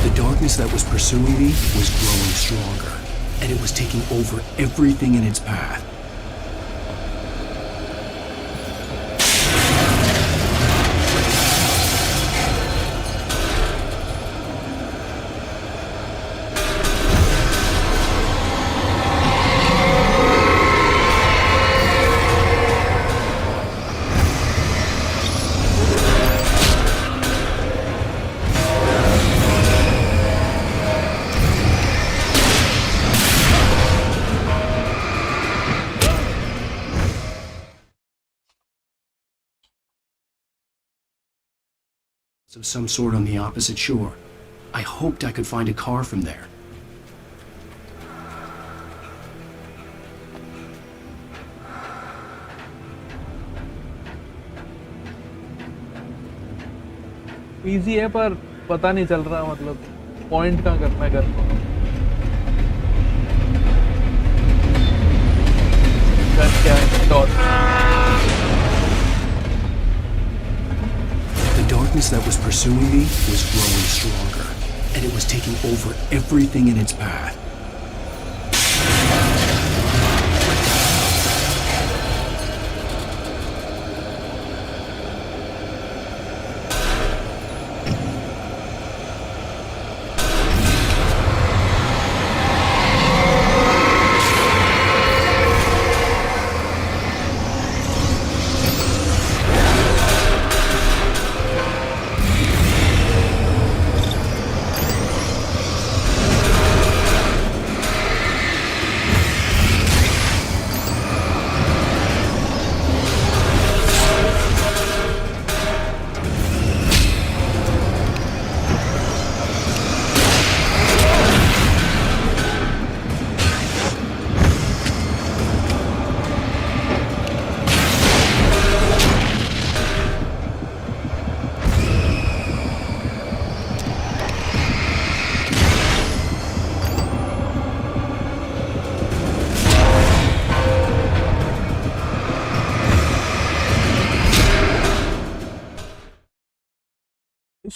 The darkness that was pursuing me was growing stronger, and it was taking over everything in its path. Of some sort on the opposite shore. I hoped I could find a car from there. Easy है पर पता नहीं चल रहा, मतलब point कहाँ करना है घर को. क्या है? Dot. The darkness that was pursuing me was growing stronger, and it was taking over everything in its path.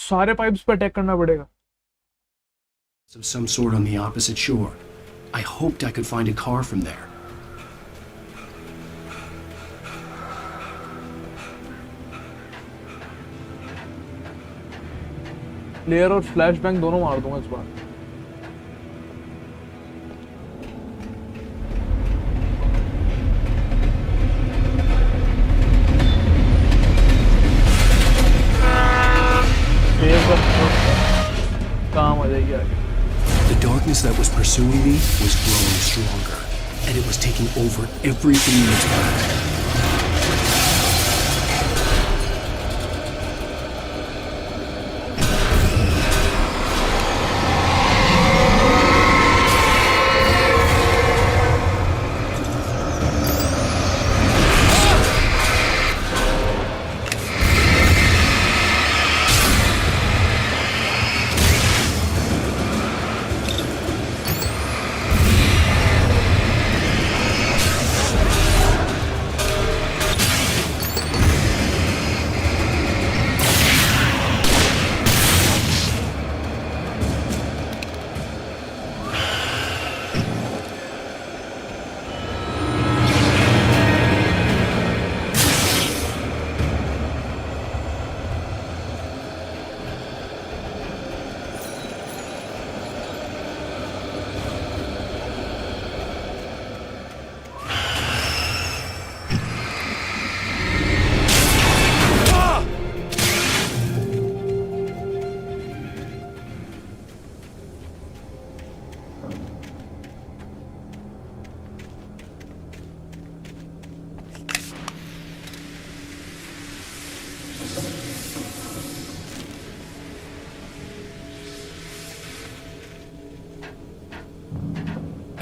सारे पाइप्स पे अटैक करना पड़ेगा. Of some sort on the opposite shore. I hoped I could find a car from there. Layer और flash bang दोनों मार दूंगा इस बार। काम आ जाएगी आगे। The darkness that was pursuing me was growing stronger, and it was taking over everything in its path.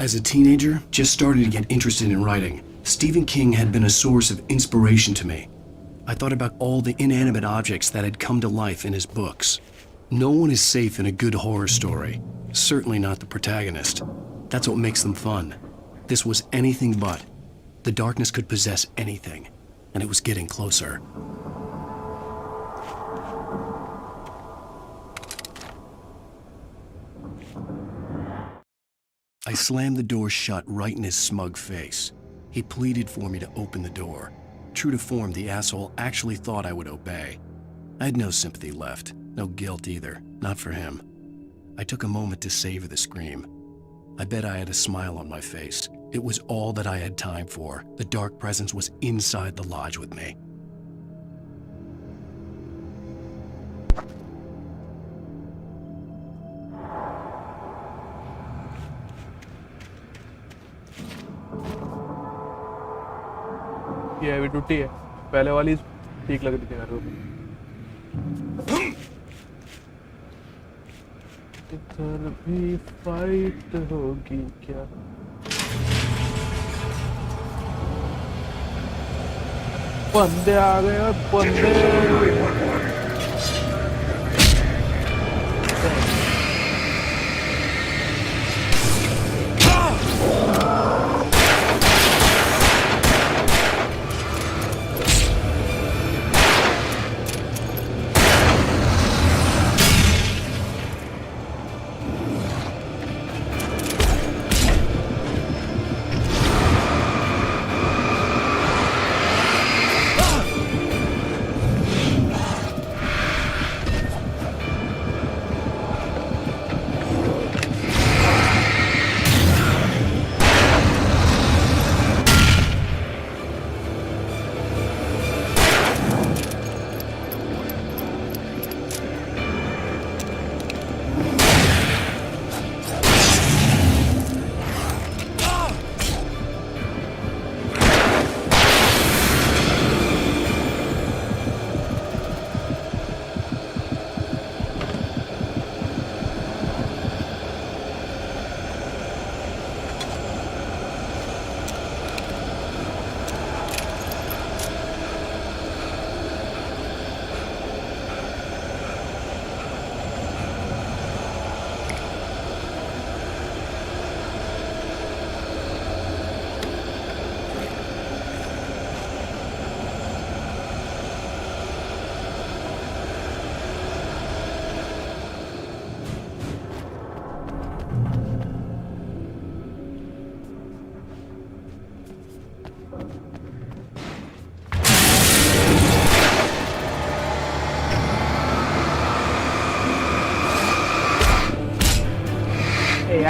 As a teenager, just starting to get interested in writing, Stephen King had been a source of inspiration to me. I thought about all the inanimate objects that had come to life in his books. No one is safe in a good horror story. Certainly not the protagonist. That's what makes them fun. This was anything but. The darkness could possess anything, and it was getting closer. I slammed the door shut right in his smug face. He pleaded for me to open the door. True to form, the asshole actually thought I would obey. I had no sympathy left, no guilt either, not for him. I took a moment to savor the scream. I bet I had a smile on my face. It was all that I had time for. The dark presence was inside the lodge with me. ये अभी टूटी है, पहले वाली ठीक लग रही थी मेरे को। इधर भी फाइट होगी क्या? बंदे आ गए, बंदे।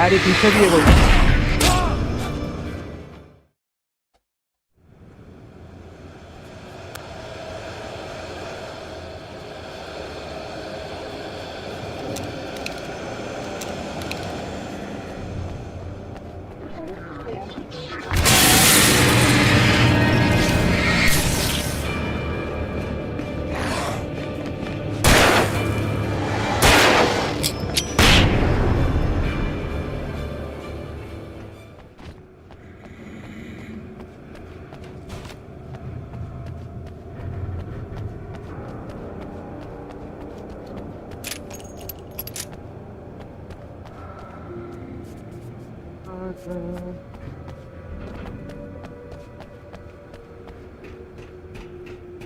यार ये पीछे भी है कोई।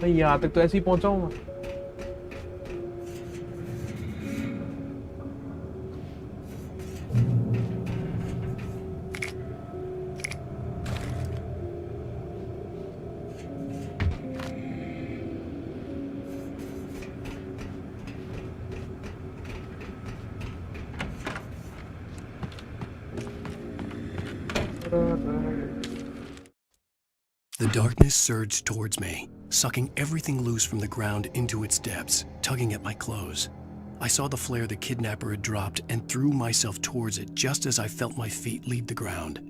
नहीं यहाँ तक तो ऐसे ही पहुंचा हूँ मैं। The darkness surged towards me, sucking everything loose from the ground into its depths, tugging at my clothes. I saw the flare the kidnapper had dropped and threw myself towards it just as I felt my feet leave the ground.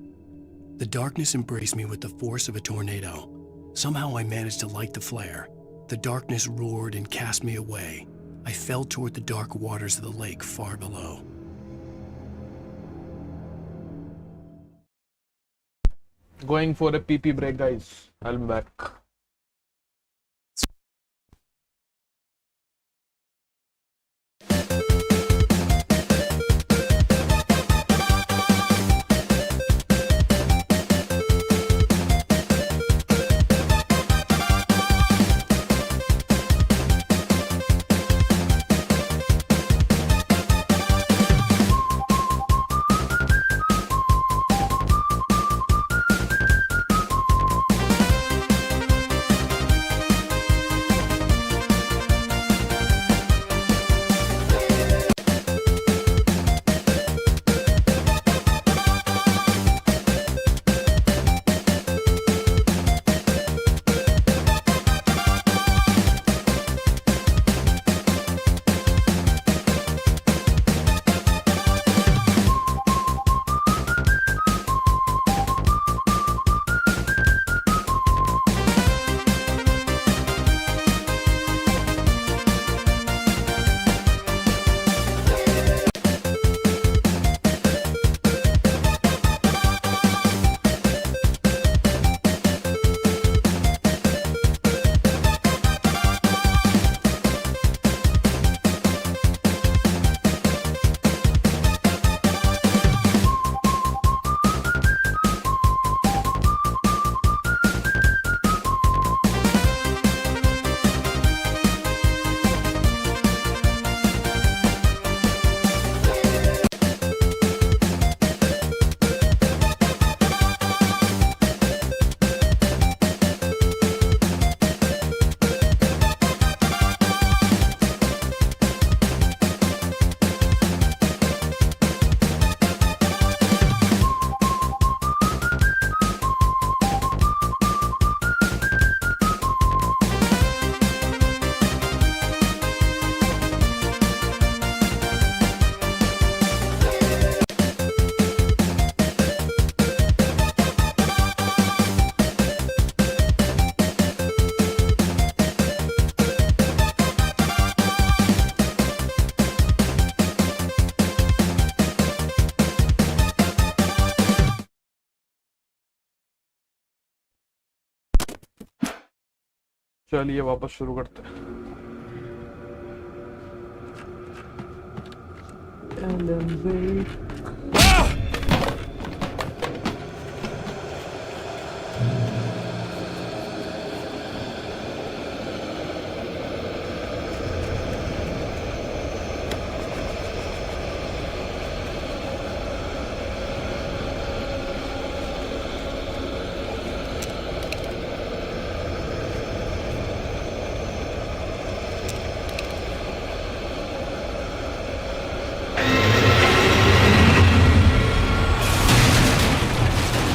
The darkness embraced me with the force of a tornado. Somehow I managed to light the flare. The darkness roared and cast me away. I fell toward the dark waters of the lake far below. Going for a pee break, guys. I'll be back. चलिए वापस शुरू करते हैं।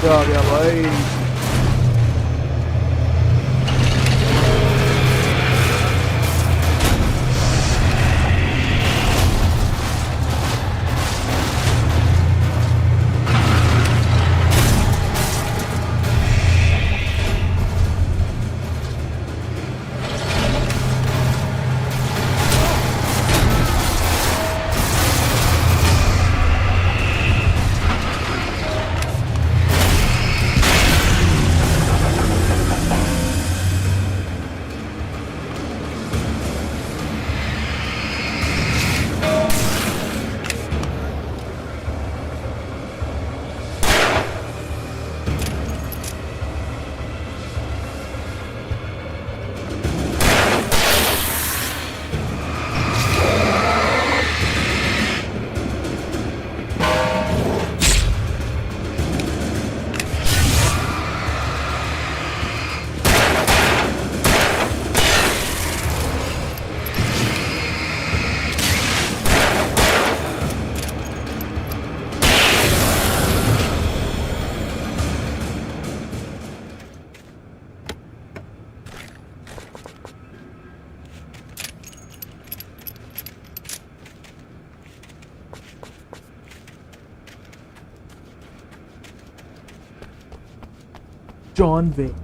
मजा आ गया भाई। John Wick.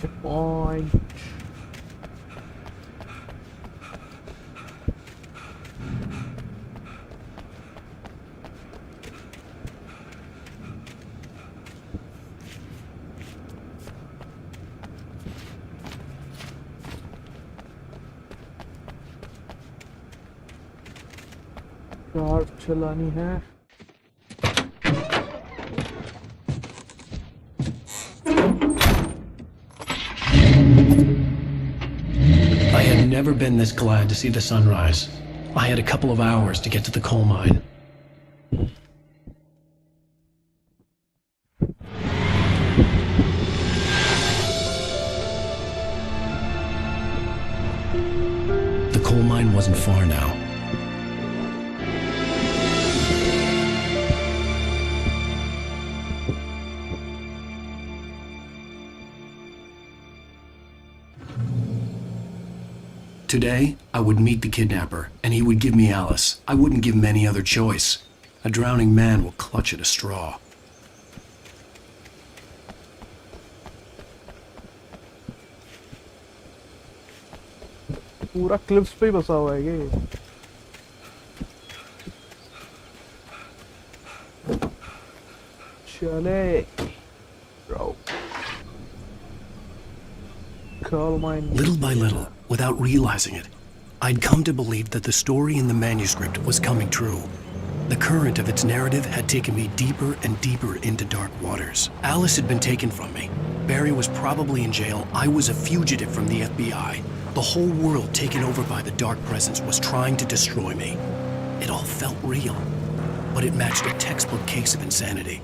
Checkpoint. Car चलानी है। I had never been this glad to see the sunrise. I had a couple of hours to get to the coal mine. The coal mine wasn't far now. Today, I would meet the kidnapper, and he would give me Alice. I wouldn't give him any other choice. A drowning man will clutch at a straw. पूरा clips पे ही बसा हुआ है ये। चले, bro. Coal mine. Little by little, without realizing it, I'd come to believe that the story in the manuscript was coming true. The current of its narrative had taken me deeper and deeper into dark waters. Alice had been taken from me. Barry was probably in jail. I was a fugitive from the FBI. The whole world taken over by the dark presence was trying to destroy me. It all felt real, but it matched a textbook case of insanity.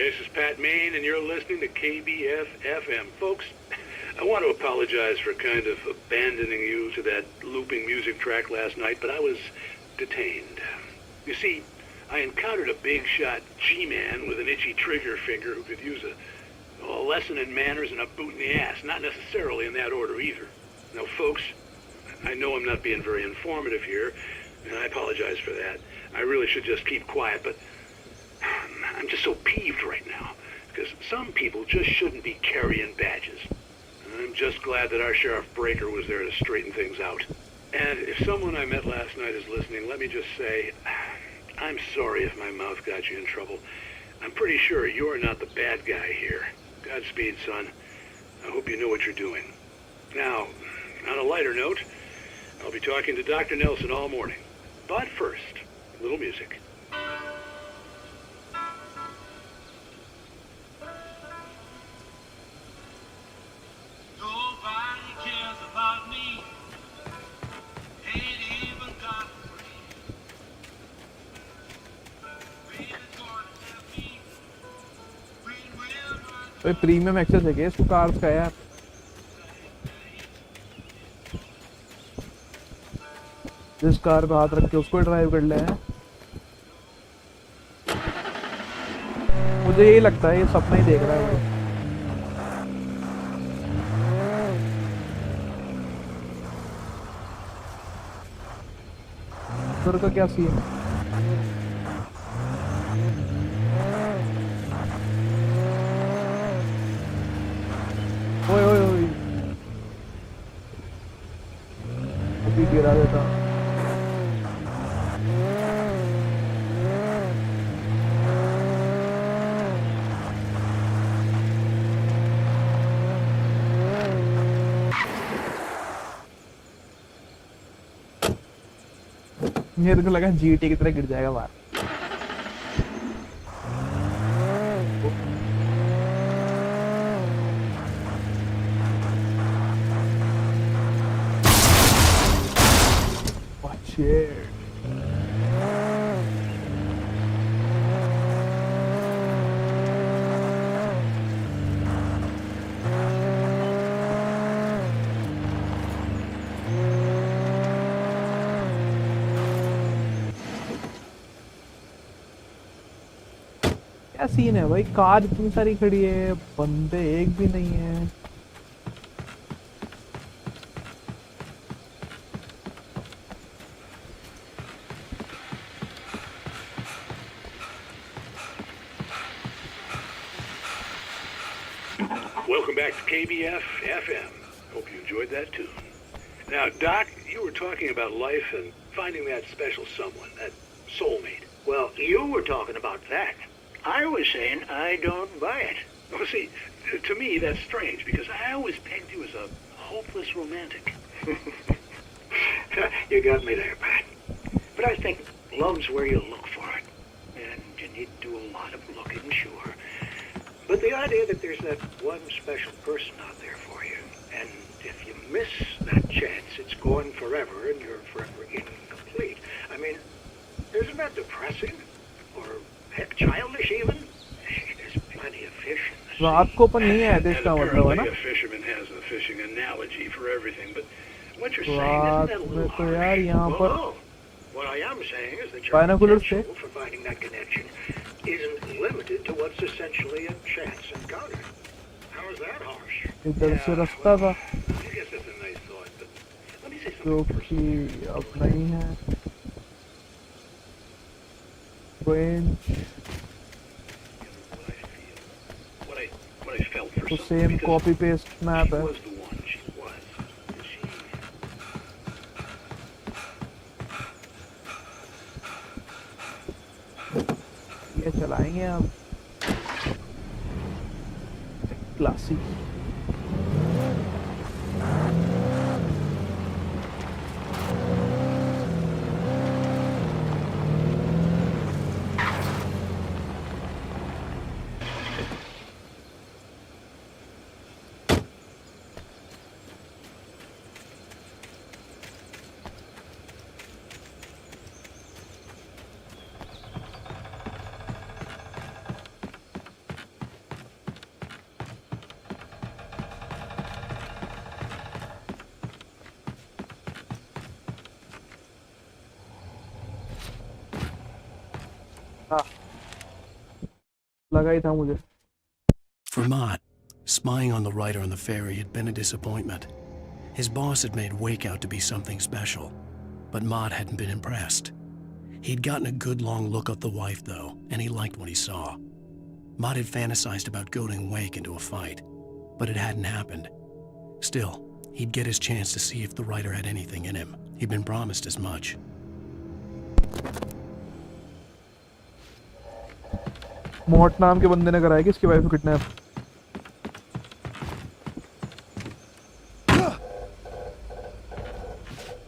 This is Pat Main, and you're listening to KBF FM. Folks, I want to apologize for kind of abandoning you to that looping music track last night, but I was detained. You see, I encountered a big shot G-man with an itchy trigger finger who could use a lesson in manners and a boot in the ass. Not necessarily in that order either. Now, folks, I know I'm not being very informative here, and I apologize for that. I really should just keep quiet, but I'm just so peeved right now, because some people just shouldn't be carrying badges. I'm just glad that our Sheriff Breaker was there to straighten things out. And if someone I met last night is listening, let me just say, I'm sorry if my mouth got you in trouble. I'm pretty sure you're not the bad guy here. Godspeed, son. I hope you know what you're doing. Now, on a lighter note, I'll be talking to Dr. Nelson all morning. But first, a little music. Nobody cares about me. Ain't even got a भाई premium access है क्या इसको cars का यार? जिस car पे हाथ रख के उसको ड्राइव कर ले हैं। मुझे यही लगता है ये सपना ही देख रहा है भाई। सर का क्या सीन है? ओए ओए ओए अभी गिरा देता। मेरे को लगा जीटी की तरह गिर जाएगा बाहर। Shit. क्या सीन है भाई? कार इतनी सारी खड़ी है, बंदे एक भी नहीं है। Welcome back to KBF FM. Hope you enjoyed that tune. Now, Doc, you were talking about life and finding that special someone, that soulmate. Well, you were talking about that. I was saying I don't buy it. Well, see, to me, that's strange, because I always pegged you as a hopeless romantic. You got me there, Pat. But I think love's where you look for it. And you need to do a lot of looking, sure. But the idea that there's that one special person out there for you, and if you miss that chance, it's gone forever, and you're forever incomplete. I mean, isn't that depressing? Or, heck, childish even? There's plenty of fish in the sea. रात को अपन नहीं आए थे इसका मतलब है ना? A fisherman has a fishing analogy for everything, but what you're saying isn't that a little तो यार यहाँ पर what I am saying is that your binoculars से potential for finding that connection isn't limited to what's essentially a chance encounter. How is that harsh? इधर से रास्ता था I guess that's a nice thought, but let me say जो something कि अब नहीं है। what I felt for तो someone, same because copy paste map she है। was the one, she was. And she ये चलाएंगे अब क्लासिक। हाँ लगा ही था मुझे. For Mott, spying on the writer on the ferry had been a disappointment. His boss had made Wake out to be something special, but Mott hadn't been impressed. He'd gotten a good long look at the wife, though, and he liked what he saw. Mott had fantasized about goading Wake into a fight, but it hadn't happened. Still, he'd get his chance to see if the writer had anything in him. He'd been promised as much. मोट नाम के बंदे ने कराया किसकी wife को kidnap.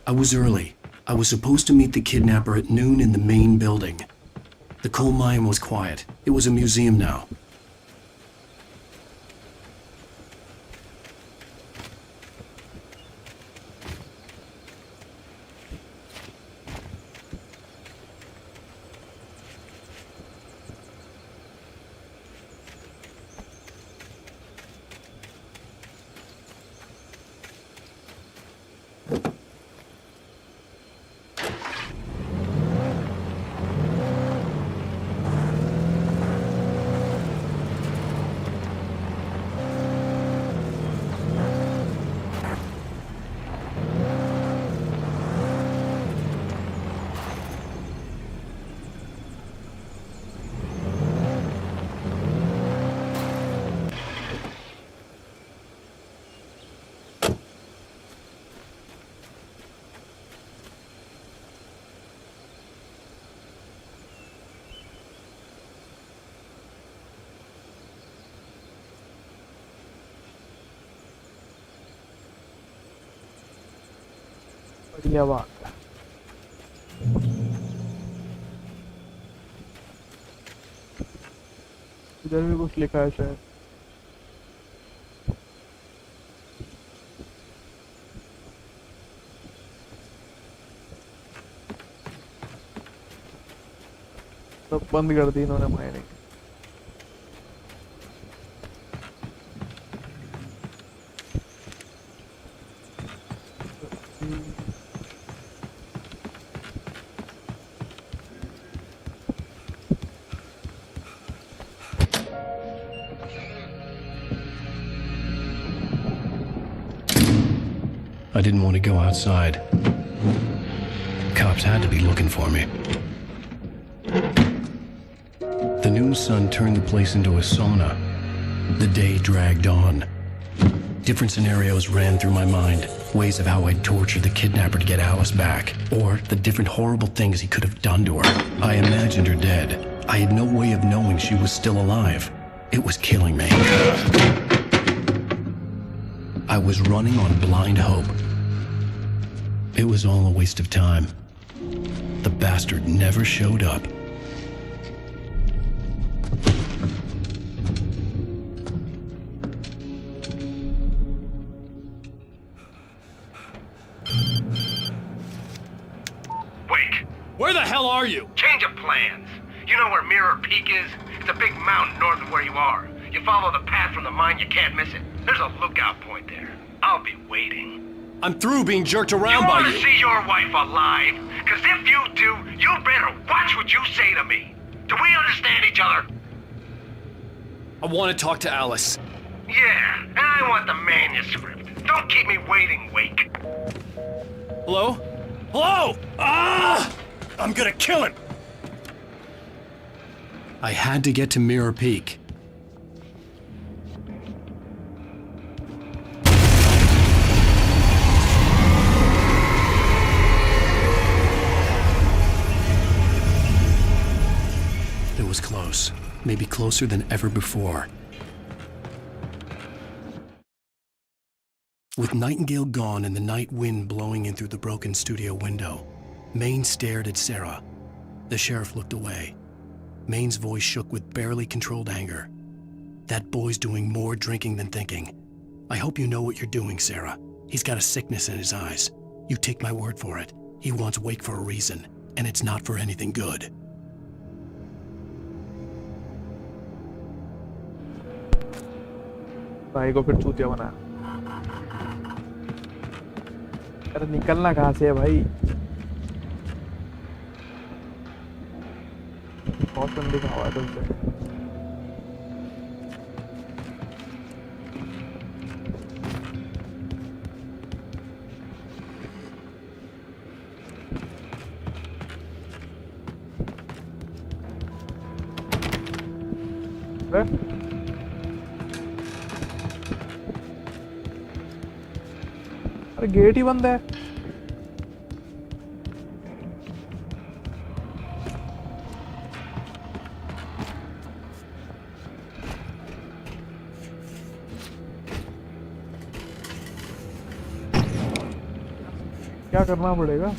I was early. I was supposed to meet the kidnapper at noon in the main building. The coal mine was quiet. It was a museum now. बढ़िया बात. इधर भी कुछ लिखा है शायद. सब बंद कर दी इन्होंने mining. I didn't want to go outside. Cops had to be looking for me. The noon sun turned the place into a sauna. The day dragged on. Different scenarios ran through my mind. Ways of how I'd torture the kidnapper to get Alice back. Or the different horrible things he could have done to her. I imagined her dead. I had no way of knowing she was still alive. It was killing me. I was running on blind hope. It was all a waste of time. The bastard never showed up. Wake! Where the hell are you? Change of plans. You know where Mirror Peak is? It's a big mountain north of where you are. You follow the path from the mine, you can't miss it. There's a lookout point there. I'll be waiting. I'm through being jerked around by You you. want to see your wife alive? Because if you do, you better watch what you say to me. Do we understand each other? I want to talk to Alice. Yeah, and I want the manuscript. Don't keep me waiting, Wake. Hello? Hello? Ah! I'm gonna kill him. I had to get to Mirror Peak. It was close, maybe closer than ever before. With Nightingale gone and the night wind blowing in through the broken studio window, Maine stared at Sarah. The sheriff looked away. Maine's voice shook with barely controlled anger. That boy's doing more drinking than thinking. I hope you know what you're doing, Sarah. He's got a sickness in his eyes. You take my word for it. He wants Wake for a reason, and it's not for anything good. भाई को फिर चूतिया बना. अरे निकलना कहाँ से है भाई? बहुत ठंडी का हवा है तुमसे अरे गेट ही बंद है क्या करना पड़ेगा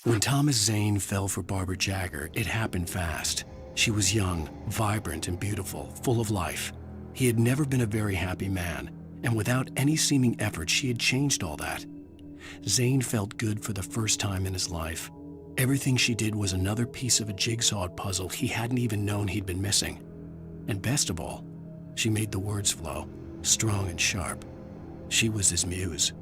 When Thomas Zane fell for Barbara Jagger, it happened fast. She was young, vibrant, and beautiful, full of life. He had never been a very happy man, and without any seeming effort, she had changed all that. Zane felt good for the first time in his life. Everything she did was another piece of a jigsaw puzzle he hadn't even known he'd been missing. And best of all, she made the words flow, strong and sharp. She was his muse.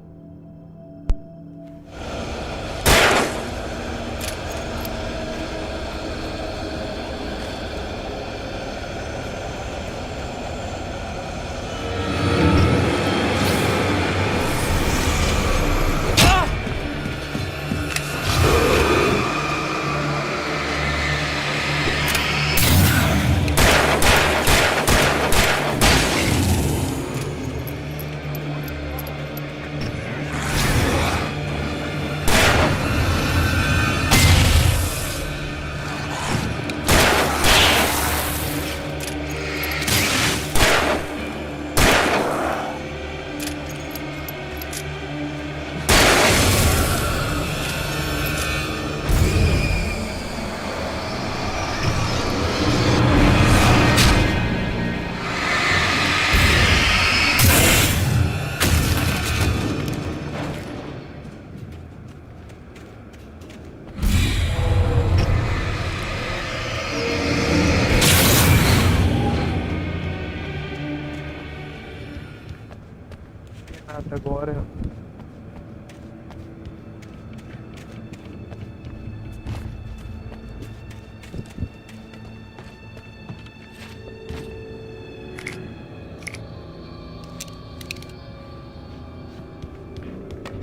Agora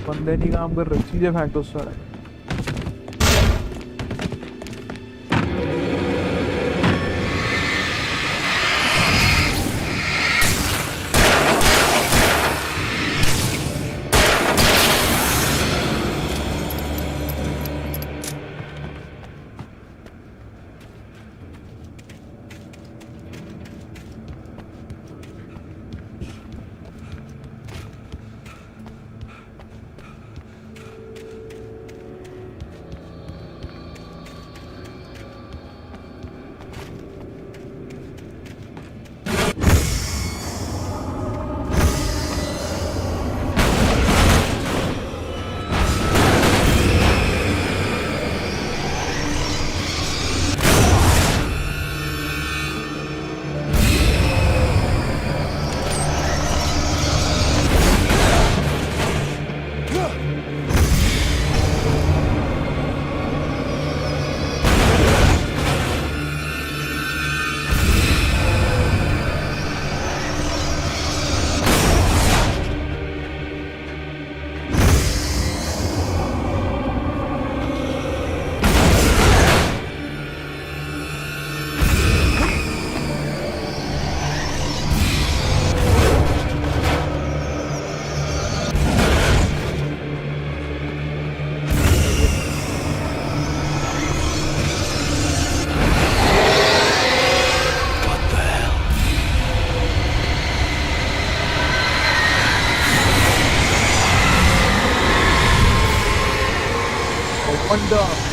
बंदे नहीं काम कर रहे चीजें फेंक दो सारे Honda.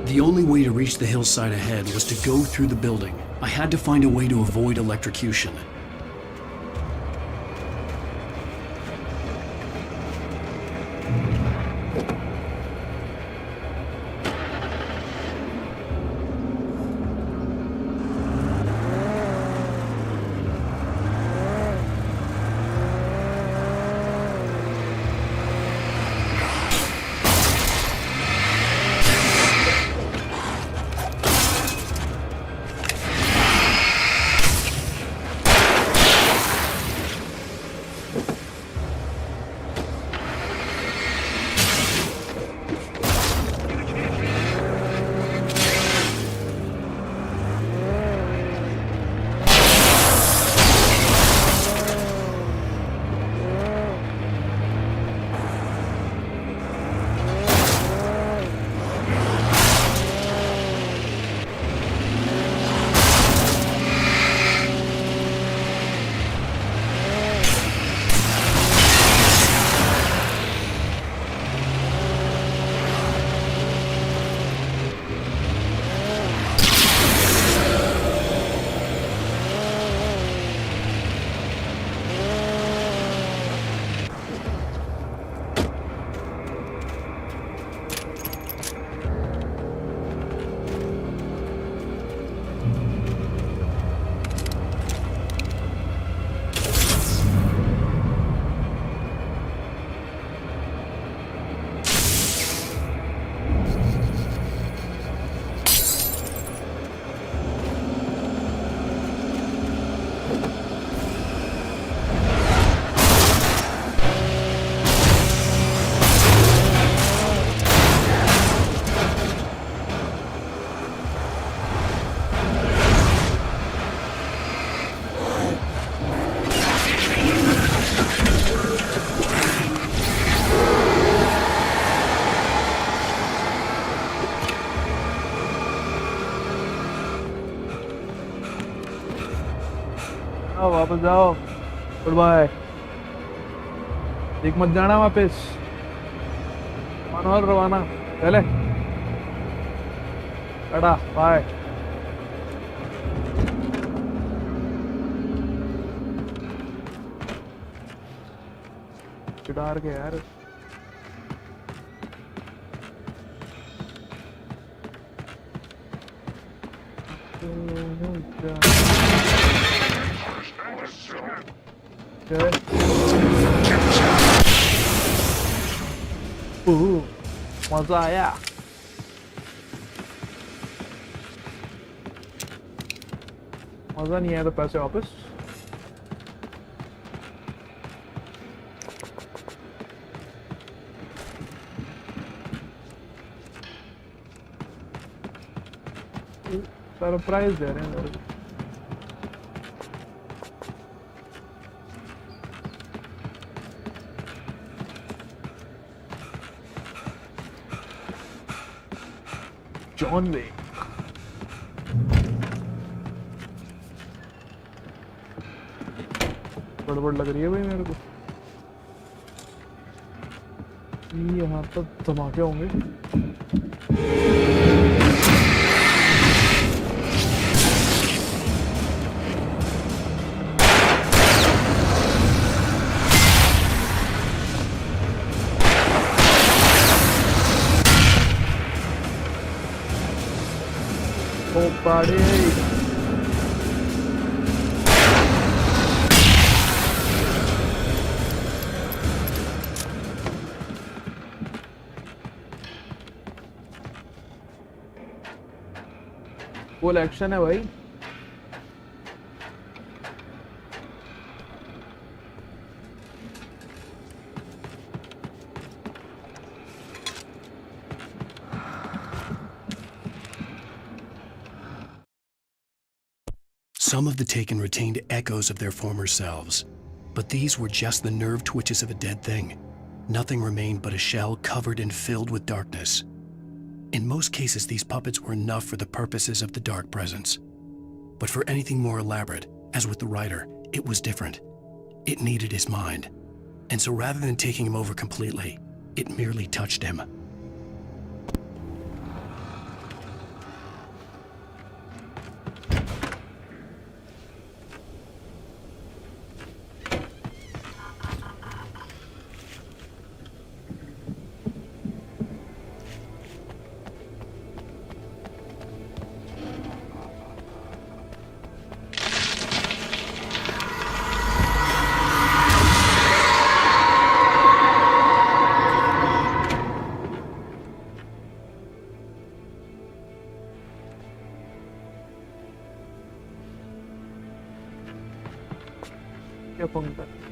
The only way to reach the hillside ahead was to go through the building. I had to find a way to avoid electrocution. वापस जाओ गुड बाय देख मत जाना वापस मनोहर रवाना चले टाटा बाय चिढ़ा के यार मजा आया मजा नहीं आया तो पैसे वापस सरप्राइज दे रहे हैं John Wick. गड़बड़ लग रही है भाई मेरे को यहाँ तो धमाके होंगे Buddy. फुल एक्शन है भाई Some of the taken retained echoes of their former selves, but these were just the nerve twitches of a dead thing. Nothing remained but a shell covered and filled with darkness. In most cases, these puppets were enough for the purposes of the dark presence. But for anything more elaborate, as with the writer, it was different. It needed his mind. And so rather than taking him over completely, it merely touched him. क्या phone कर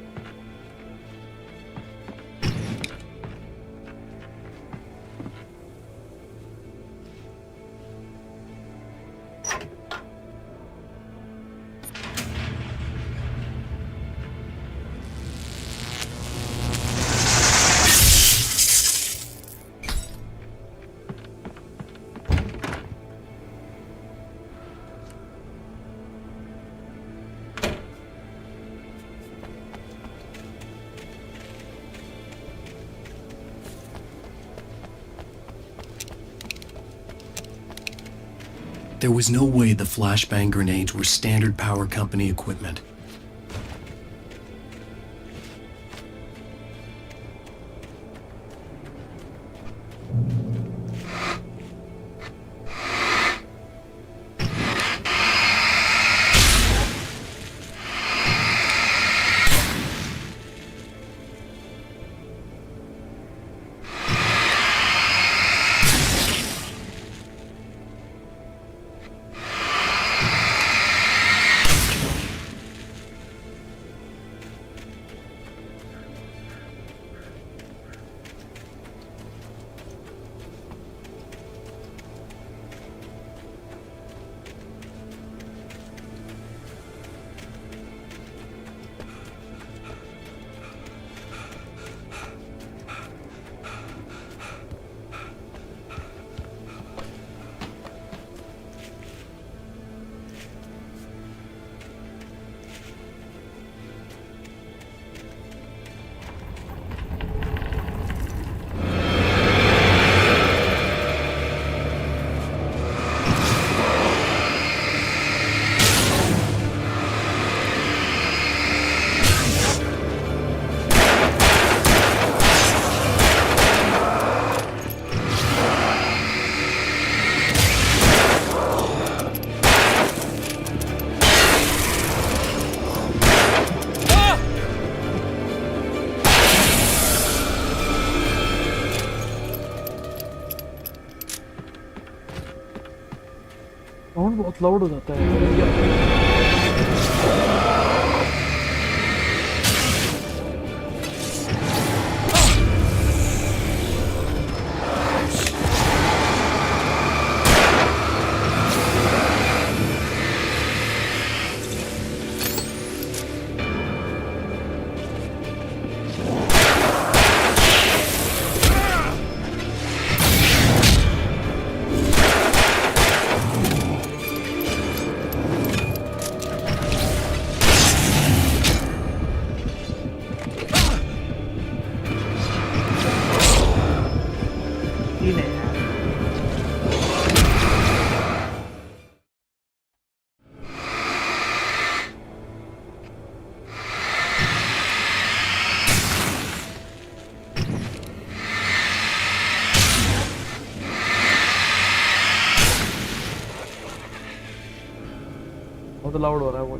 There was no way the flashbang grenades were standard power company equipment. Sound बहुत loud हो जाता है बहुत loud हो रहा है वो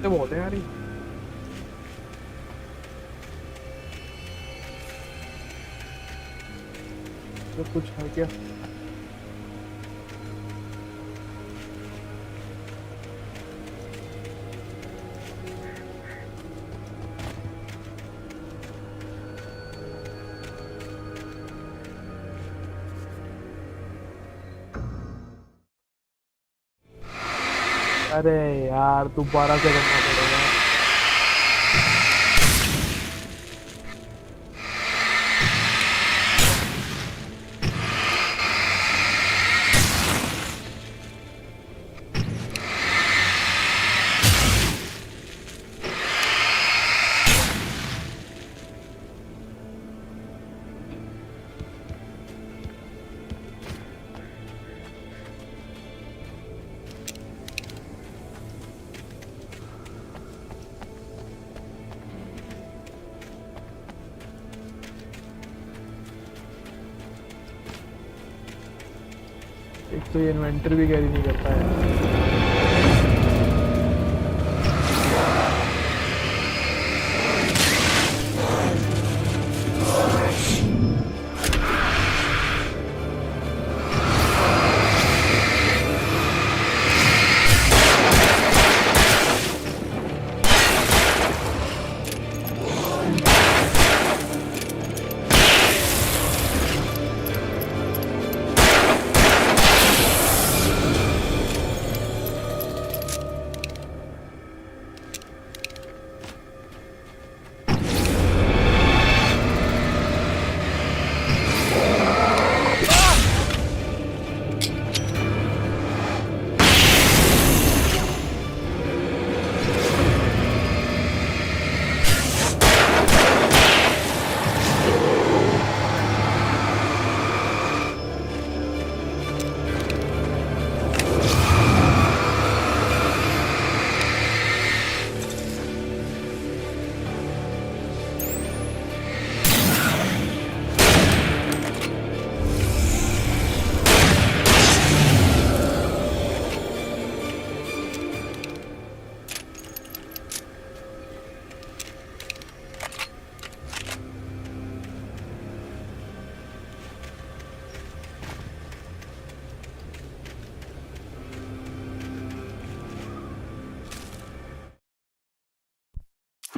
तो बहुत है यार ये। तो कुछ है क्या? अरे यार दोबारा से करना पड़ेगा। एक तो ये इन्वेंटर भी कैरी नहीं करता है।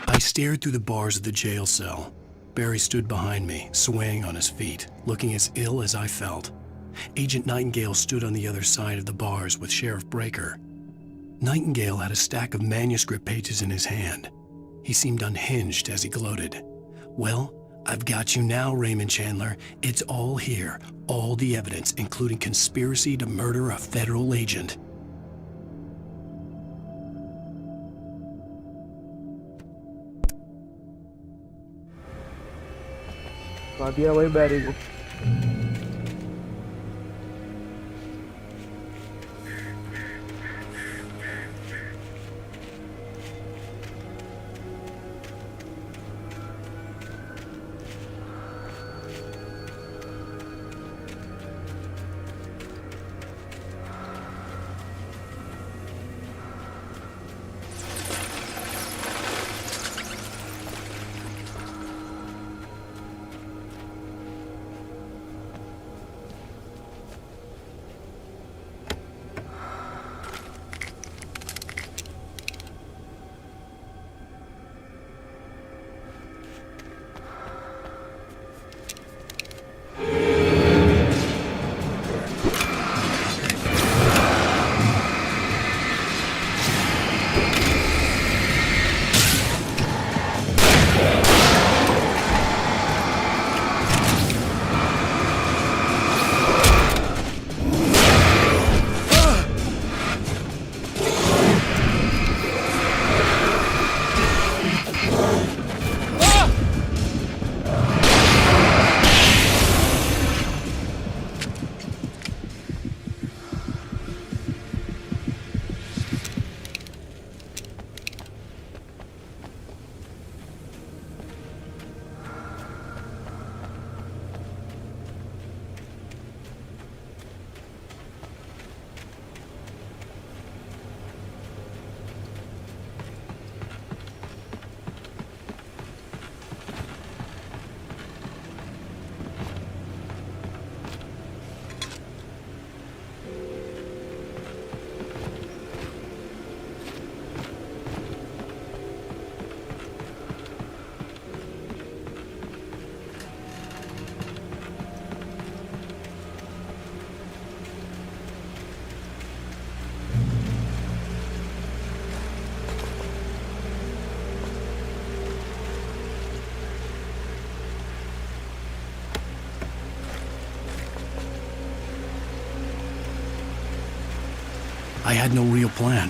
I stared through the bars of the jail cell. Barry stood behind me, swaying on his feet, looking as ill as I felt. Agent Nightingale stood on the other side of the bars with Sheriff Breaker. Nightingale had a stack of manuscript pages in his hand. He seemed unhinged as he gloated. "Well, I've got you now, Raymond Chandler. It's all here, all the evidence, including conspiracy to murder a federal agent." दिया भाई बैरी को। I had no real plan.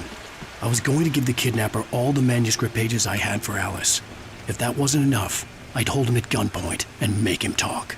I was going to give the kidnapper all the manuscript pages I had for Alice. If that wasn't enough, I'd hold him at gunpoint and make him talk.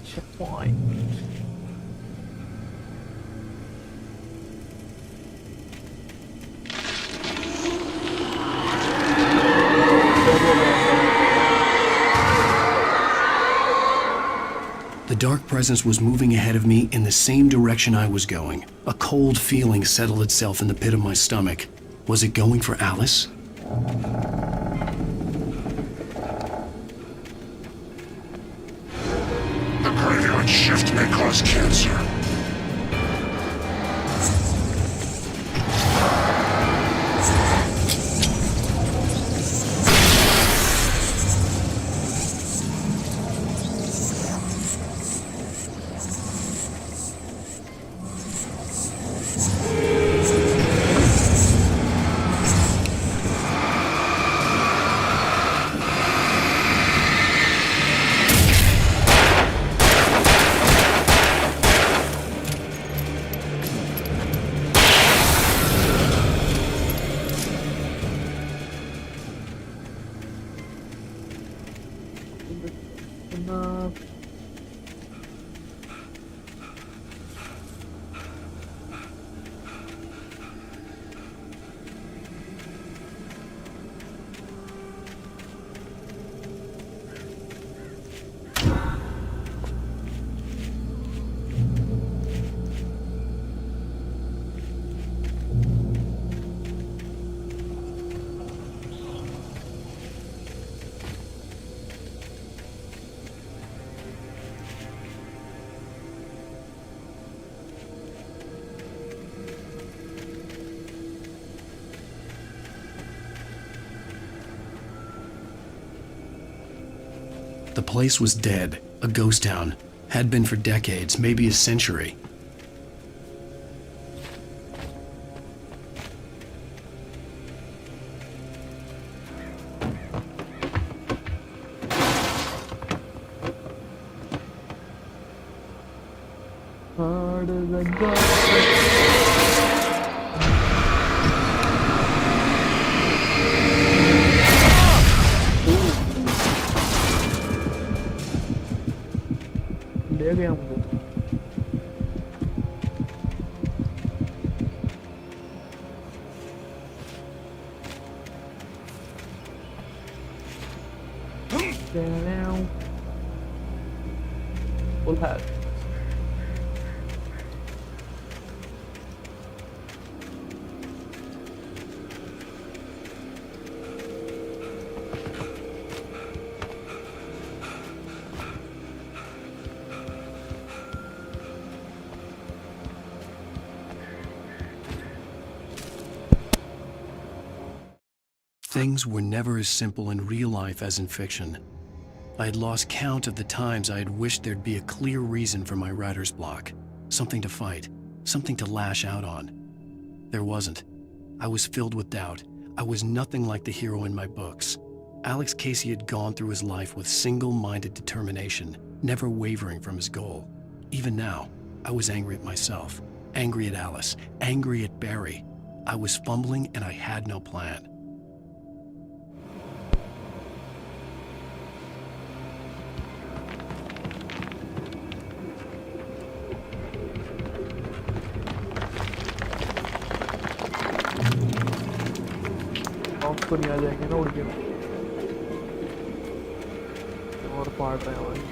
Checkpoint. The dark presence was moving ahead of me in the same direction I was going. A cold feeling settled itself in the pit of my stomach. Was it going for Alice? The graveyard shift may cause cancer. The place was dead, a ghost town. Had been for decades, maybe a century. ले गया मुझे। Full health. Things were never as simple in real life as in fiction. I had lost count of the times I had wished there'd be a clear reason for my writer's block. Something to fight, something to lash out on. There wasn't. I was filled with doubt. I was nothing like the hero in my books. Alex Casey had gone through his life with single-minded determination, never wavering from his goal. Even now, I was angry at myself, angry at Alice, angry at Barry. I was fumbling and I had no plan. तो नहीं आ जाएंगे ना उड़ के और पाड़ रहे हैं भाई।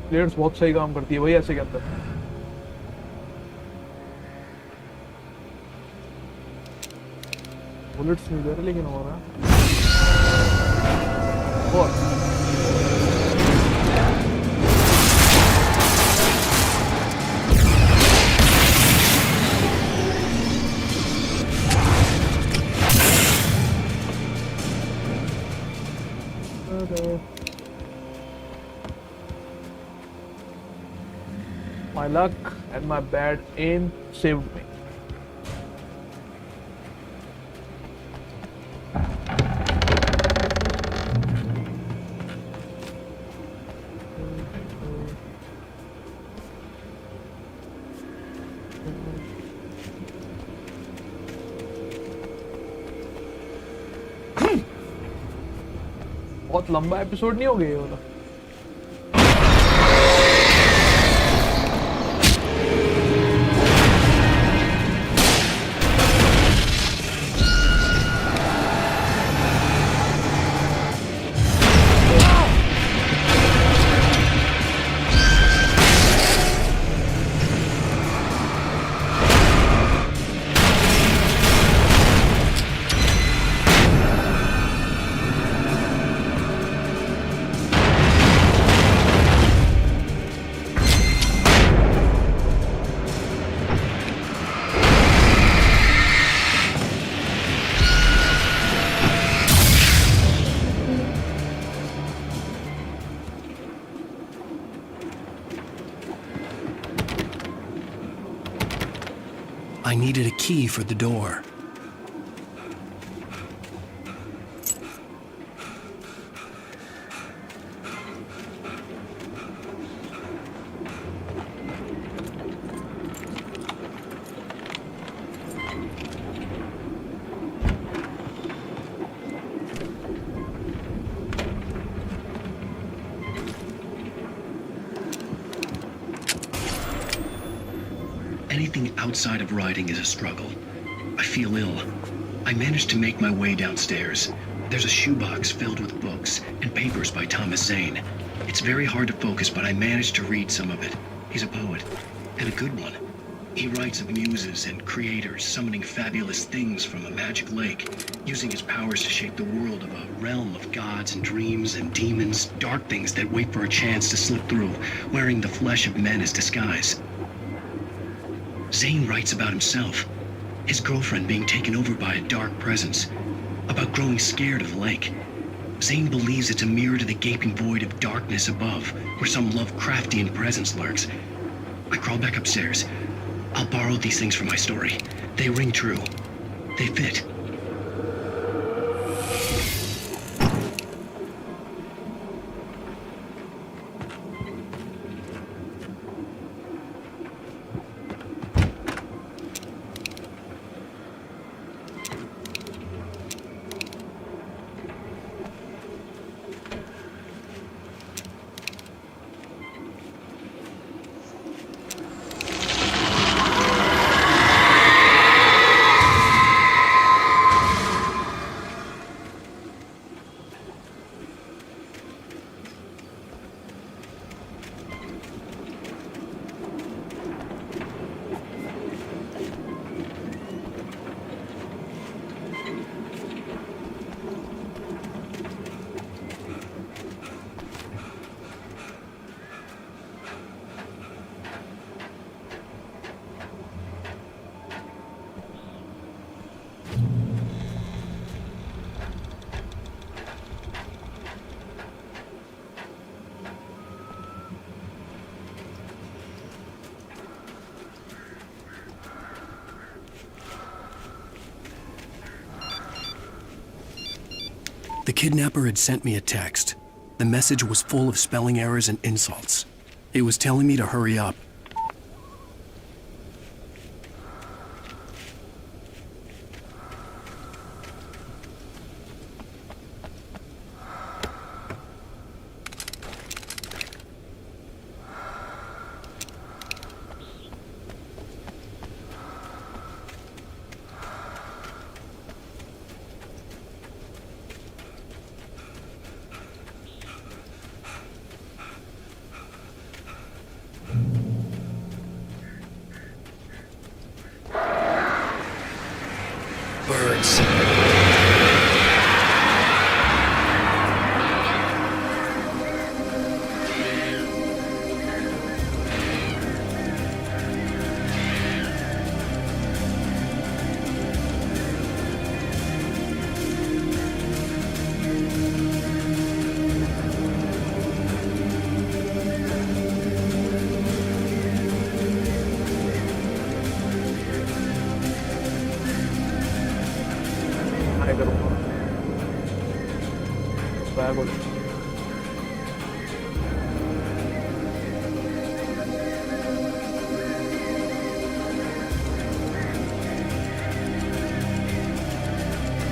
प्लेयर्स बहुत सही काम करती है वही ऐसे के अंदर। बुलेट्स नहीं दे रहे लेकिन हो रहा है बहुत। My luck and my bad aim saved me. बहुत लंबा एपिसोड नहीं हो गया ये वाला। I needed a key for the door. Anything outside of riding is a struggle. I feel ill. I managed to make my way downstairs. There's a shoebox filled with books and papers by Thomas Zane. It's very hard to focus, but I managed to read some of it. He's a poet, and a good one. He writes of muses and creators summoning fabulous things from a magic lake, using his powers to shape the world of a realm of gods and dreams and demons, dark things that wait for a chance to slip through, wearing the flesh of men as disguise. Zane writes about himself, his girlfriend being taken over by a dark presence, about growing scared of the lake. Zane believes it's a mirror to the gaping void of darkness above, where some Lovecraftian presence lurks. I crawl back upstairs. I'll borrow these things for my story. They ring true. They fit. The kidnapper had sent me a text. The message was full of spelling errors and insults. It was telling me to hurry up. Birds.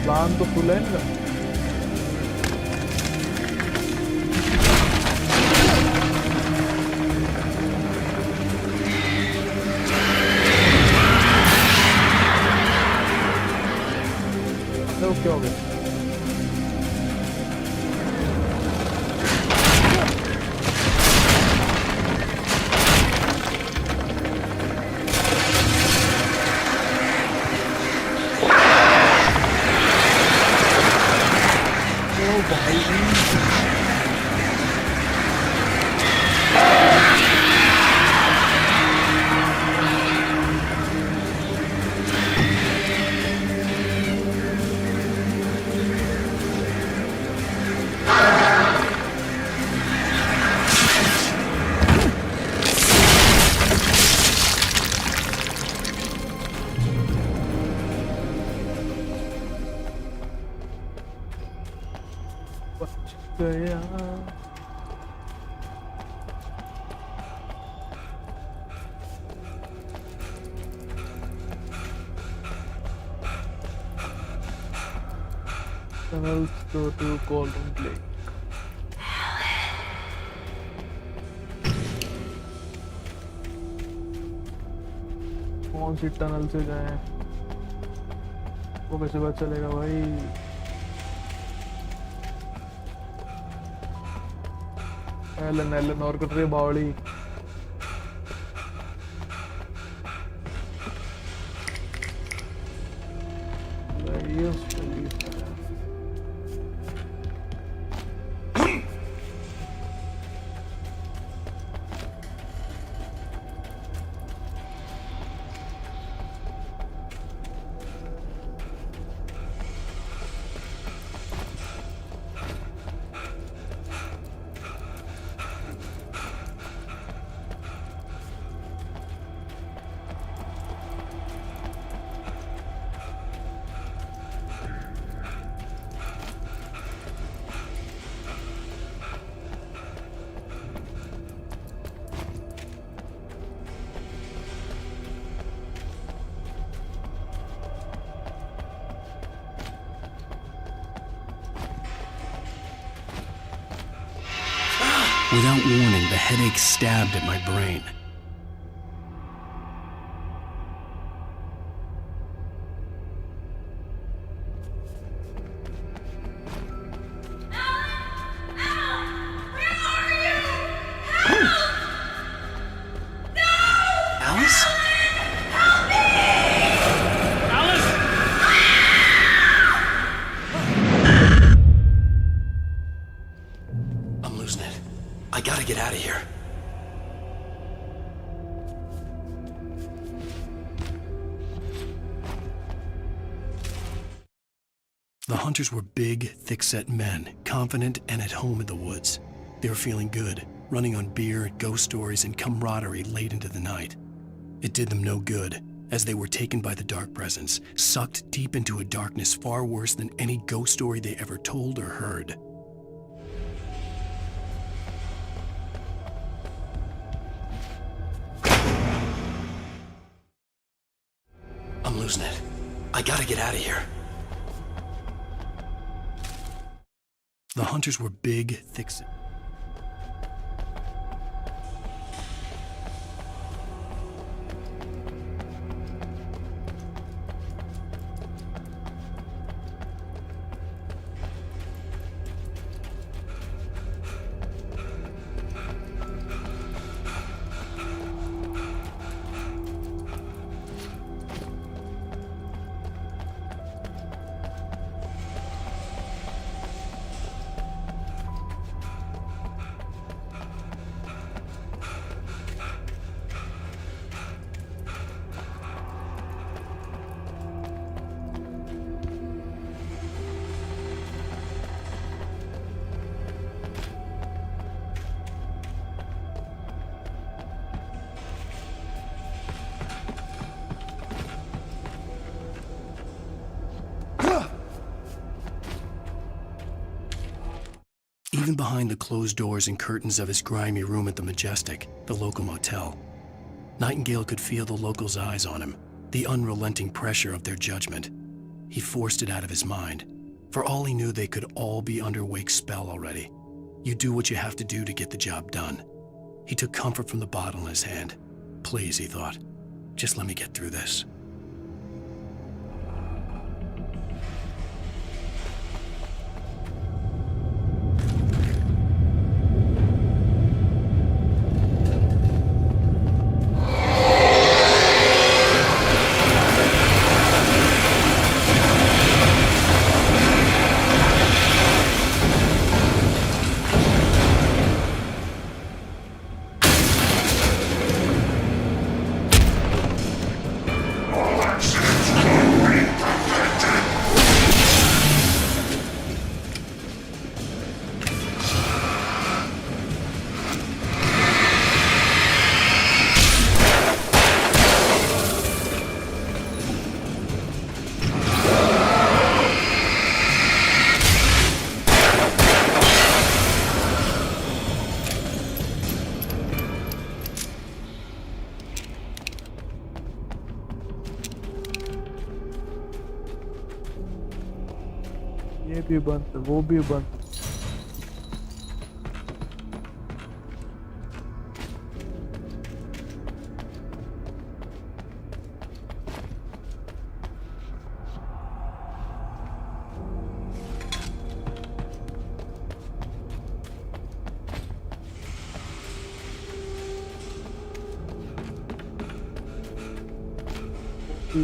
Plan तो full है इनका। क्या हो गया? बच गया। Tunnels go to Golden Lake. कौन सी tunnel से जाएं? वो कैसे पता चलेगा भाई? एलन और कर रही बावड़ी। Without warning, the headache stabbed at my brain. Alice? I'm losing it. I gotta get out of here. The hunters were big, thick-set men, confident and at home in the woods. They were feeling good, running on beer, ghost stories, and camaraderie late into the night. It did them no good, as they were taken by the dark presence, sucked deep into a darkness far worse than any ghost story they ever told or heard. I'm losing it. I gotta get out of here. The hunters were big, thick-set. Even behind the closed doors and curtains of his grimy room at the Majestic, the local motel, Nightingale could feel the locals' eyes on him, the unrelenting pressure of their judgment. He forced it out of his mind. For all he knew, they could all be under Wake's spell already. You do what you have to do to get the job done. He took comfort from the bottle in his hand. Please, he thought, just let me get through this. भी बंद है, वो भी बंद।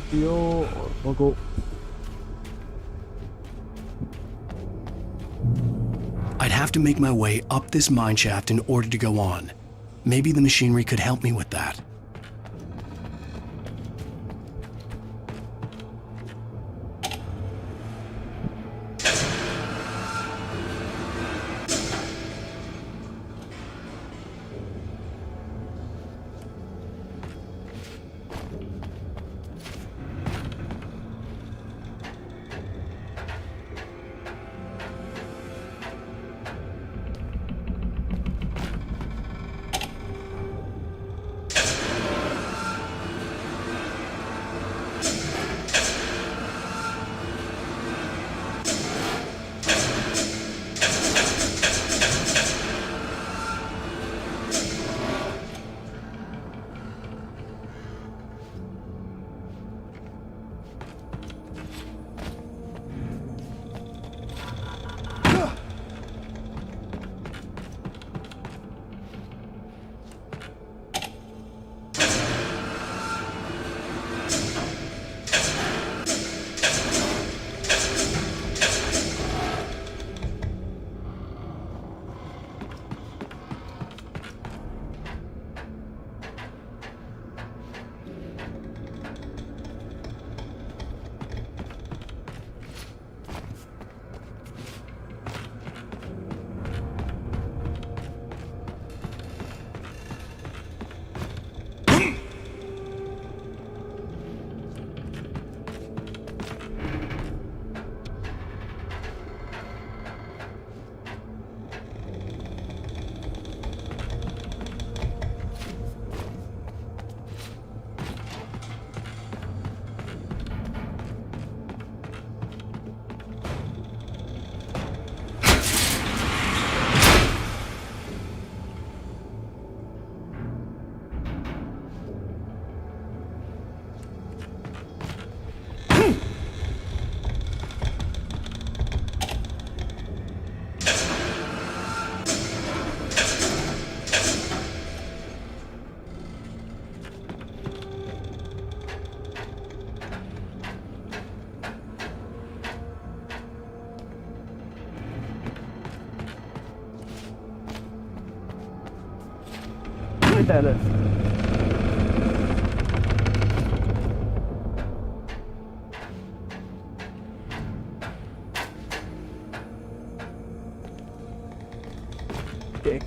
पियो और भगो। I'd have to make my way up this mine shaft in order to go on. Maybe the machinery could help me with that. Terror. Okay.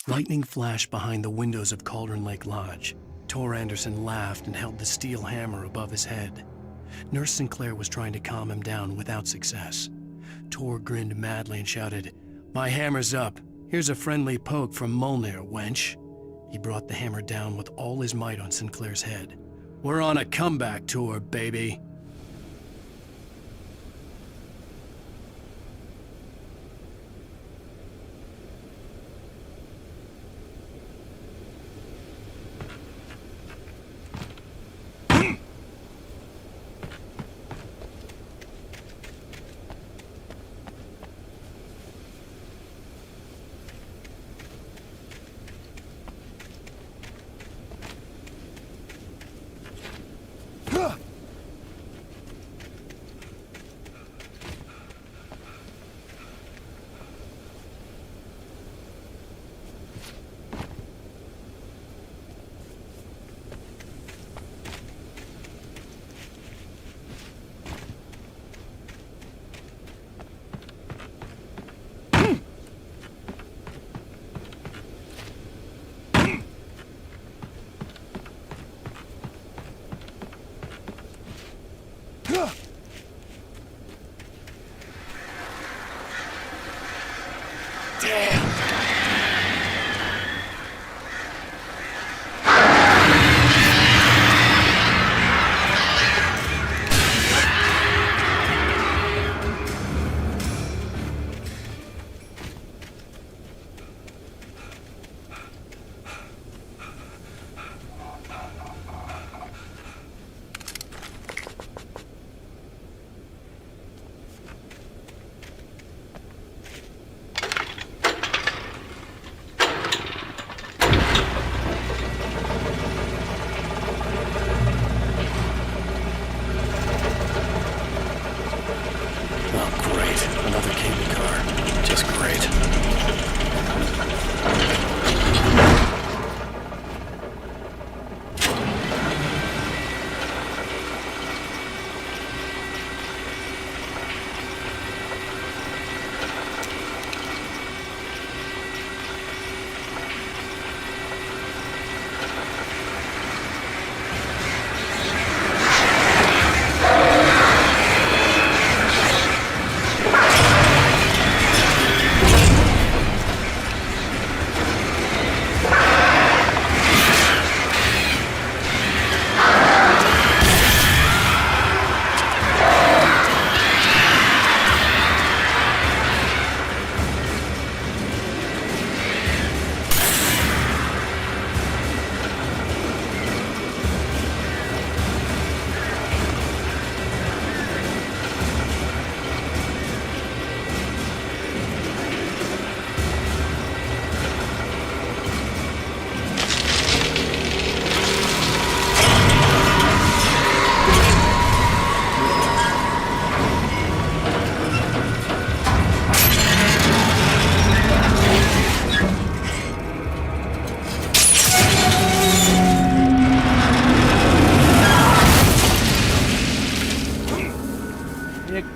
Lightning flashed behind the windows of Cauldron Lake Lodge. Tor Anderson laughed and held the steel hammer above his head. Nurse Sinclair was trying to calm him down without success. Tor grinned madly and shouted, "My hammer's up. Here's a friendly poke from Molnir, wench." He brought the hammer down with all his might on Sinclair's head. "We're on a comeback tour, baby." Another cable car. Just great.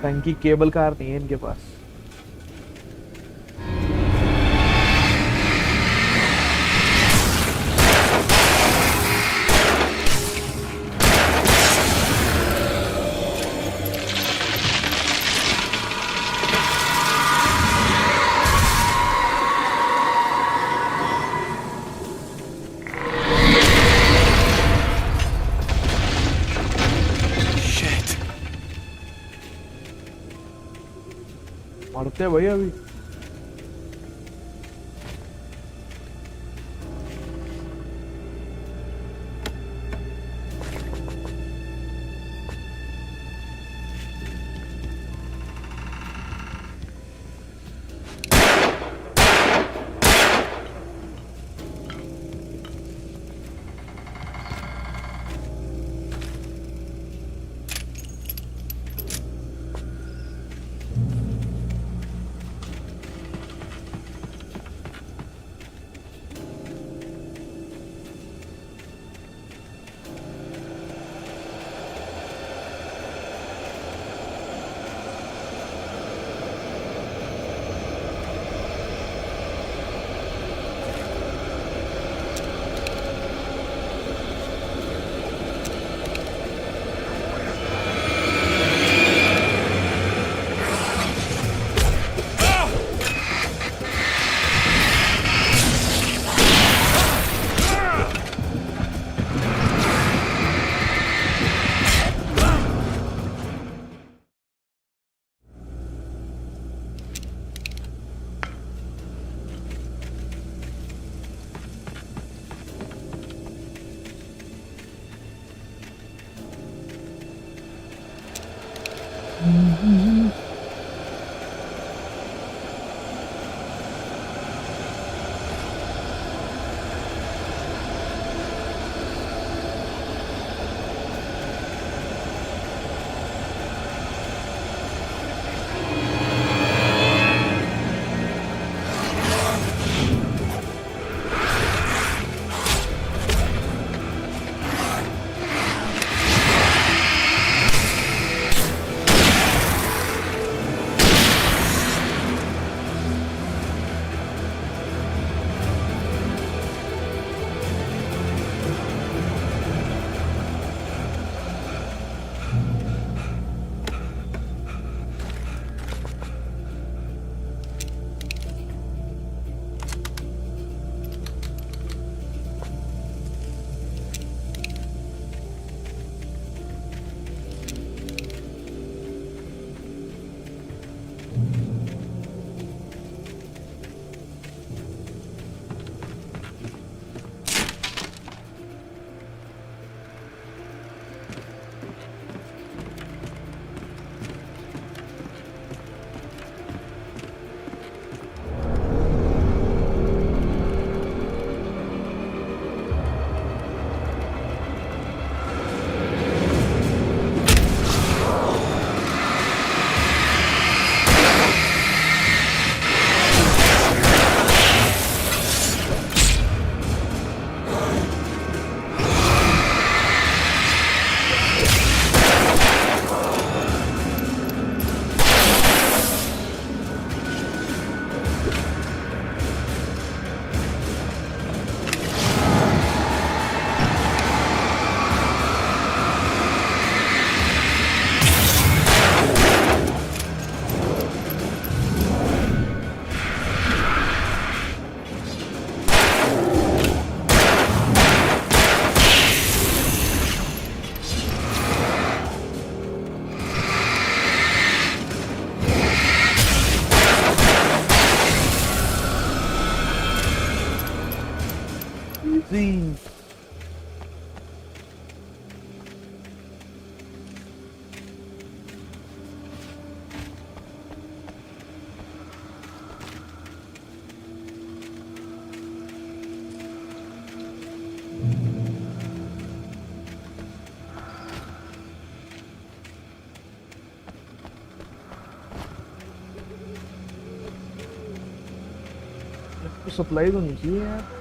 टंकी cable car नहीं है इनके पास। मरते भाई अभी। Supply तो नहीं चाहिए यार।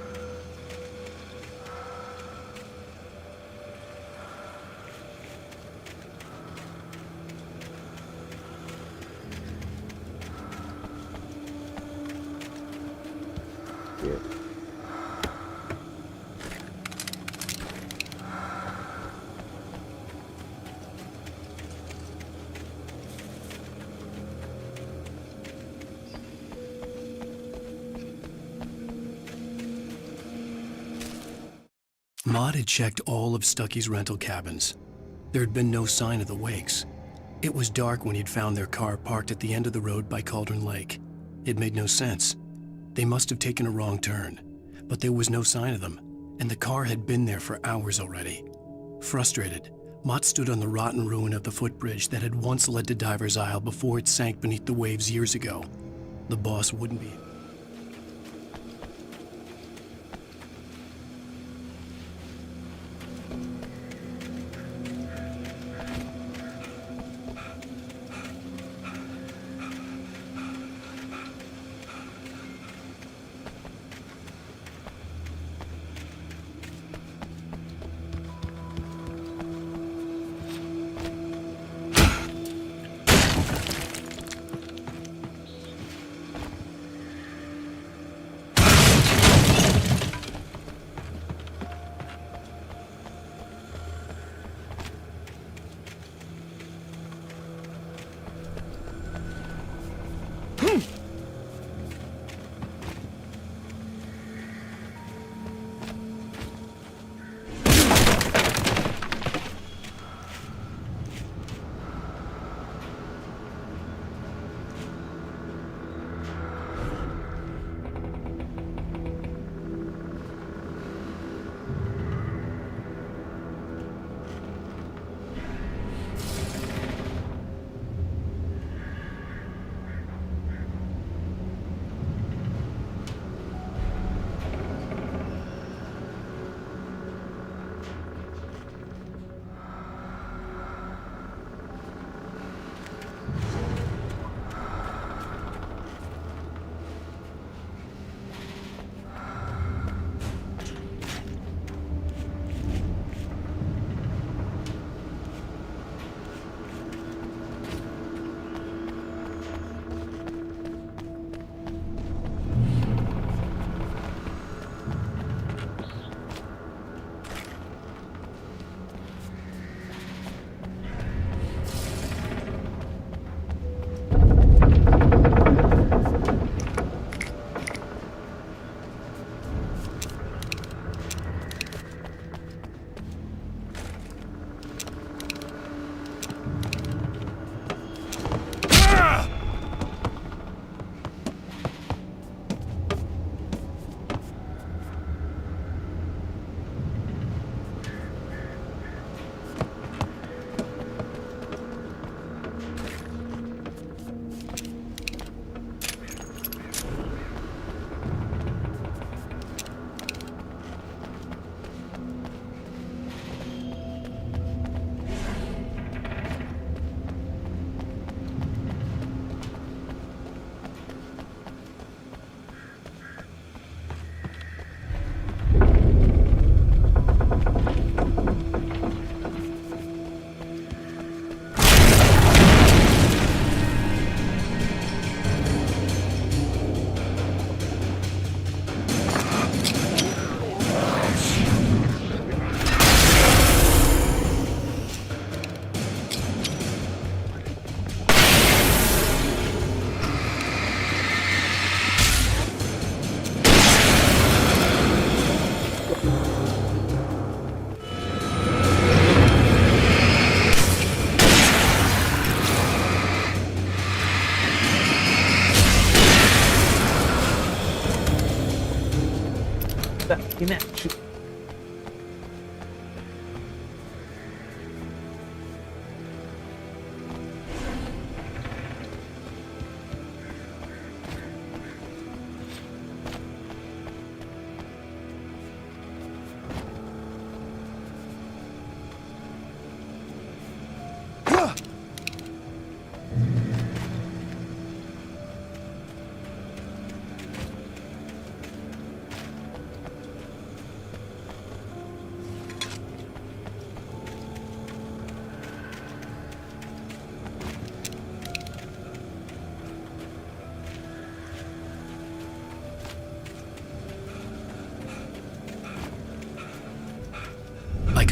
Maud had checked all of Stucky's rental cabins. There had been no sign of the Wakes. It was dark when he'd found their car parked at the end of the road by Cauldron Lake. It made no sense. They must have taken a wrong turn, but there was no sign of them, and the car had been there for hours already. Frustrated, Mott stood on the rotten ruin of the footbridge that had once led to Diver's Isle before it sank beneath the waves years ago. The boss wouldn't be.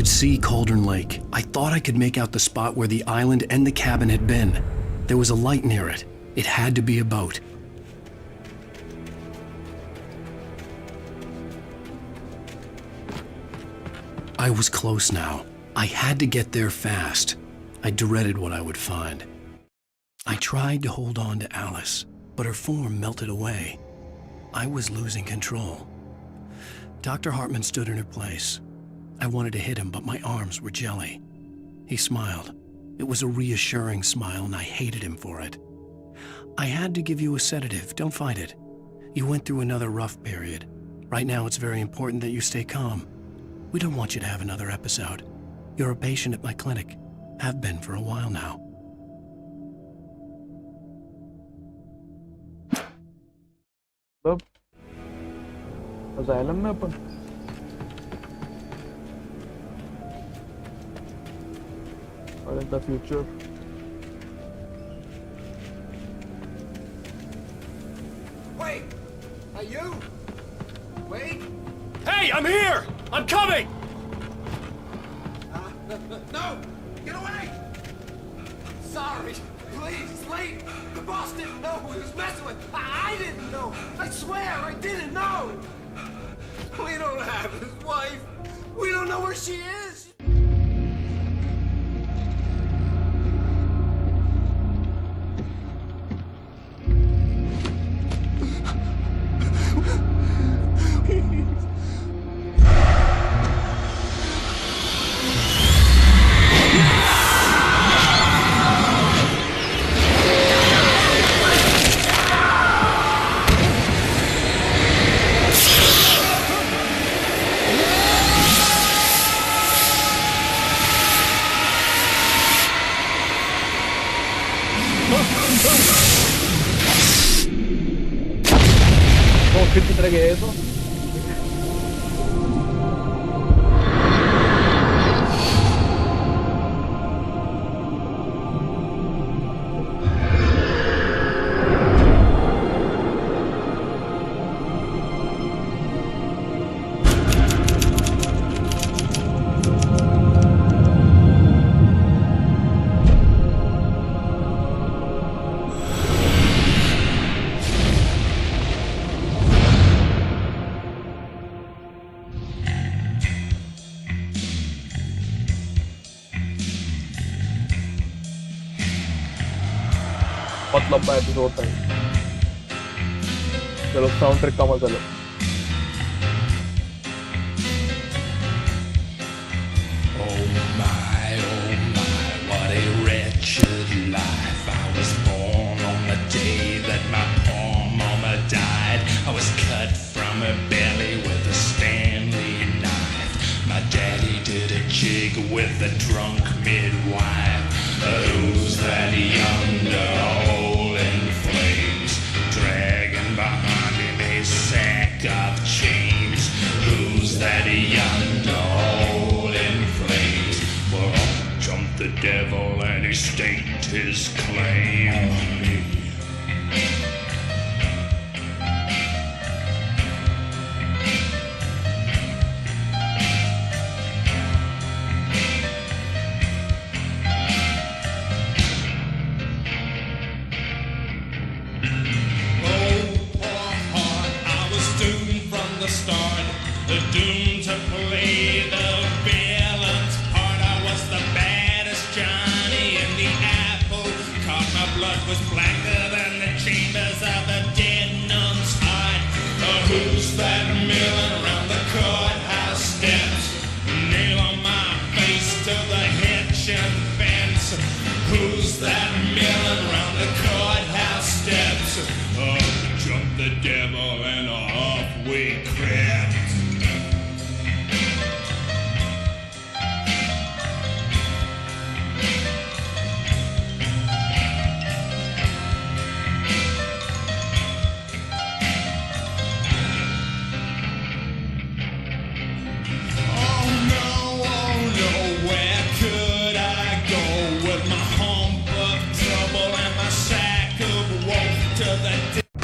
could see Cauldron Lake. I thought I could make out the spot where the island and the cabin had been. There was a light near it. It had to be a boat. I was close now. I had to get there fast. I dreaded what I would find. I tried to hold on to Alice, but her form melted away. I was losing control. Dr. Hartman stood in her place. I wanted to hit him, but my arms were jelly. He smiled. It was a reassuring smile, and I hated him for it. I had to give you a sedative. Don't fight it. You went through another rough period. Right now, it's very important that you stay calm. We don't want you to have another episode. You're a patient at my clinic. Have been for a while now. Asylum में अपन or in the future. Wait! Are you? Wait! Hey, I'm here! I'm coming! No! Get away! Sorry. Please, wait! The boss didn't know who he was messing with. I didn't know. I swear, I didn't know. We don't have his wife. We don't know where she is. फिर किस तरह गया है तो बहुत लंबा episode था चलो साउंड ट्रैक का मजा लो Oh my, what a wretched life. I was born on the day that my poor mama died. I was cut from her belly with a Stanley knife. My daddy did a jig with a drunk midwife. Who's that yonder hole in flames, dragging behind him a sack of chains? Who's that yonder hole in flames? Well, up jumped the devil and he staked his claim on me. Doomed to play the villain's part. I was the baddest Johnny in the apple cart. My blood was blacker than the chambers of a dead nun's heart. Who's that milling around the courthouse steps? Nail on my face to the hitching fence. Who's that milling around the courthouse steps? Up jumped the devil and off we crept.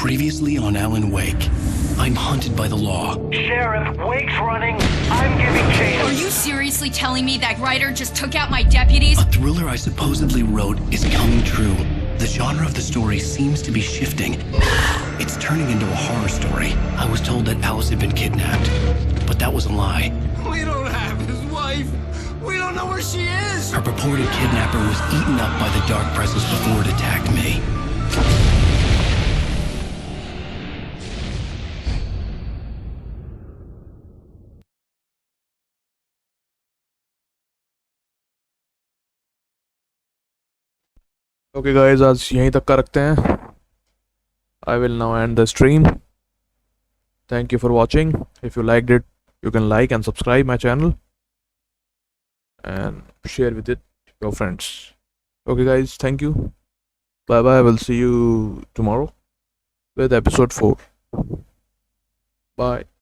Previously on Alan Wake. I'm hunted by the law. Sheriff, Wake's running. I'm giving chase. Are you seriously telling me that writer just took out my deputies? A thriller I supposedly wrote is coming true. The genre of the story seems to be shifting. It's turning into a horror story. I was told that Alice had been kidnapped, but that was a lie. We don't have his wife. We don't know where she is. Her purported kidnapper was eaten up by the dark presence before it attacked me. Okay guys, आज यहीं तक का रखते हैं. I will now end the stream. Thank you for watching. If you liked it, you can like and subscribe my channel and share with it your friends. Okay guys, thank you. Bye bye. We'll see you tomorrow with episode 4. Bye.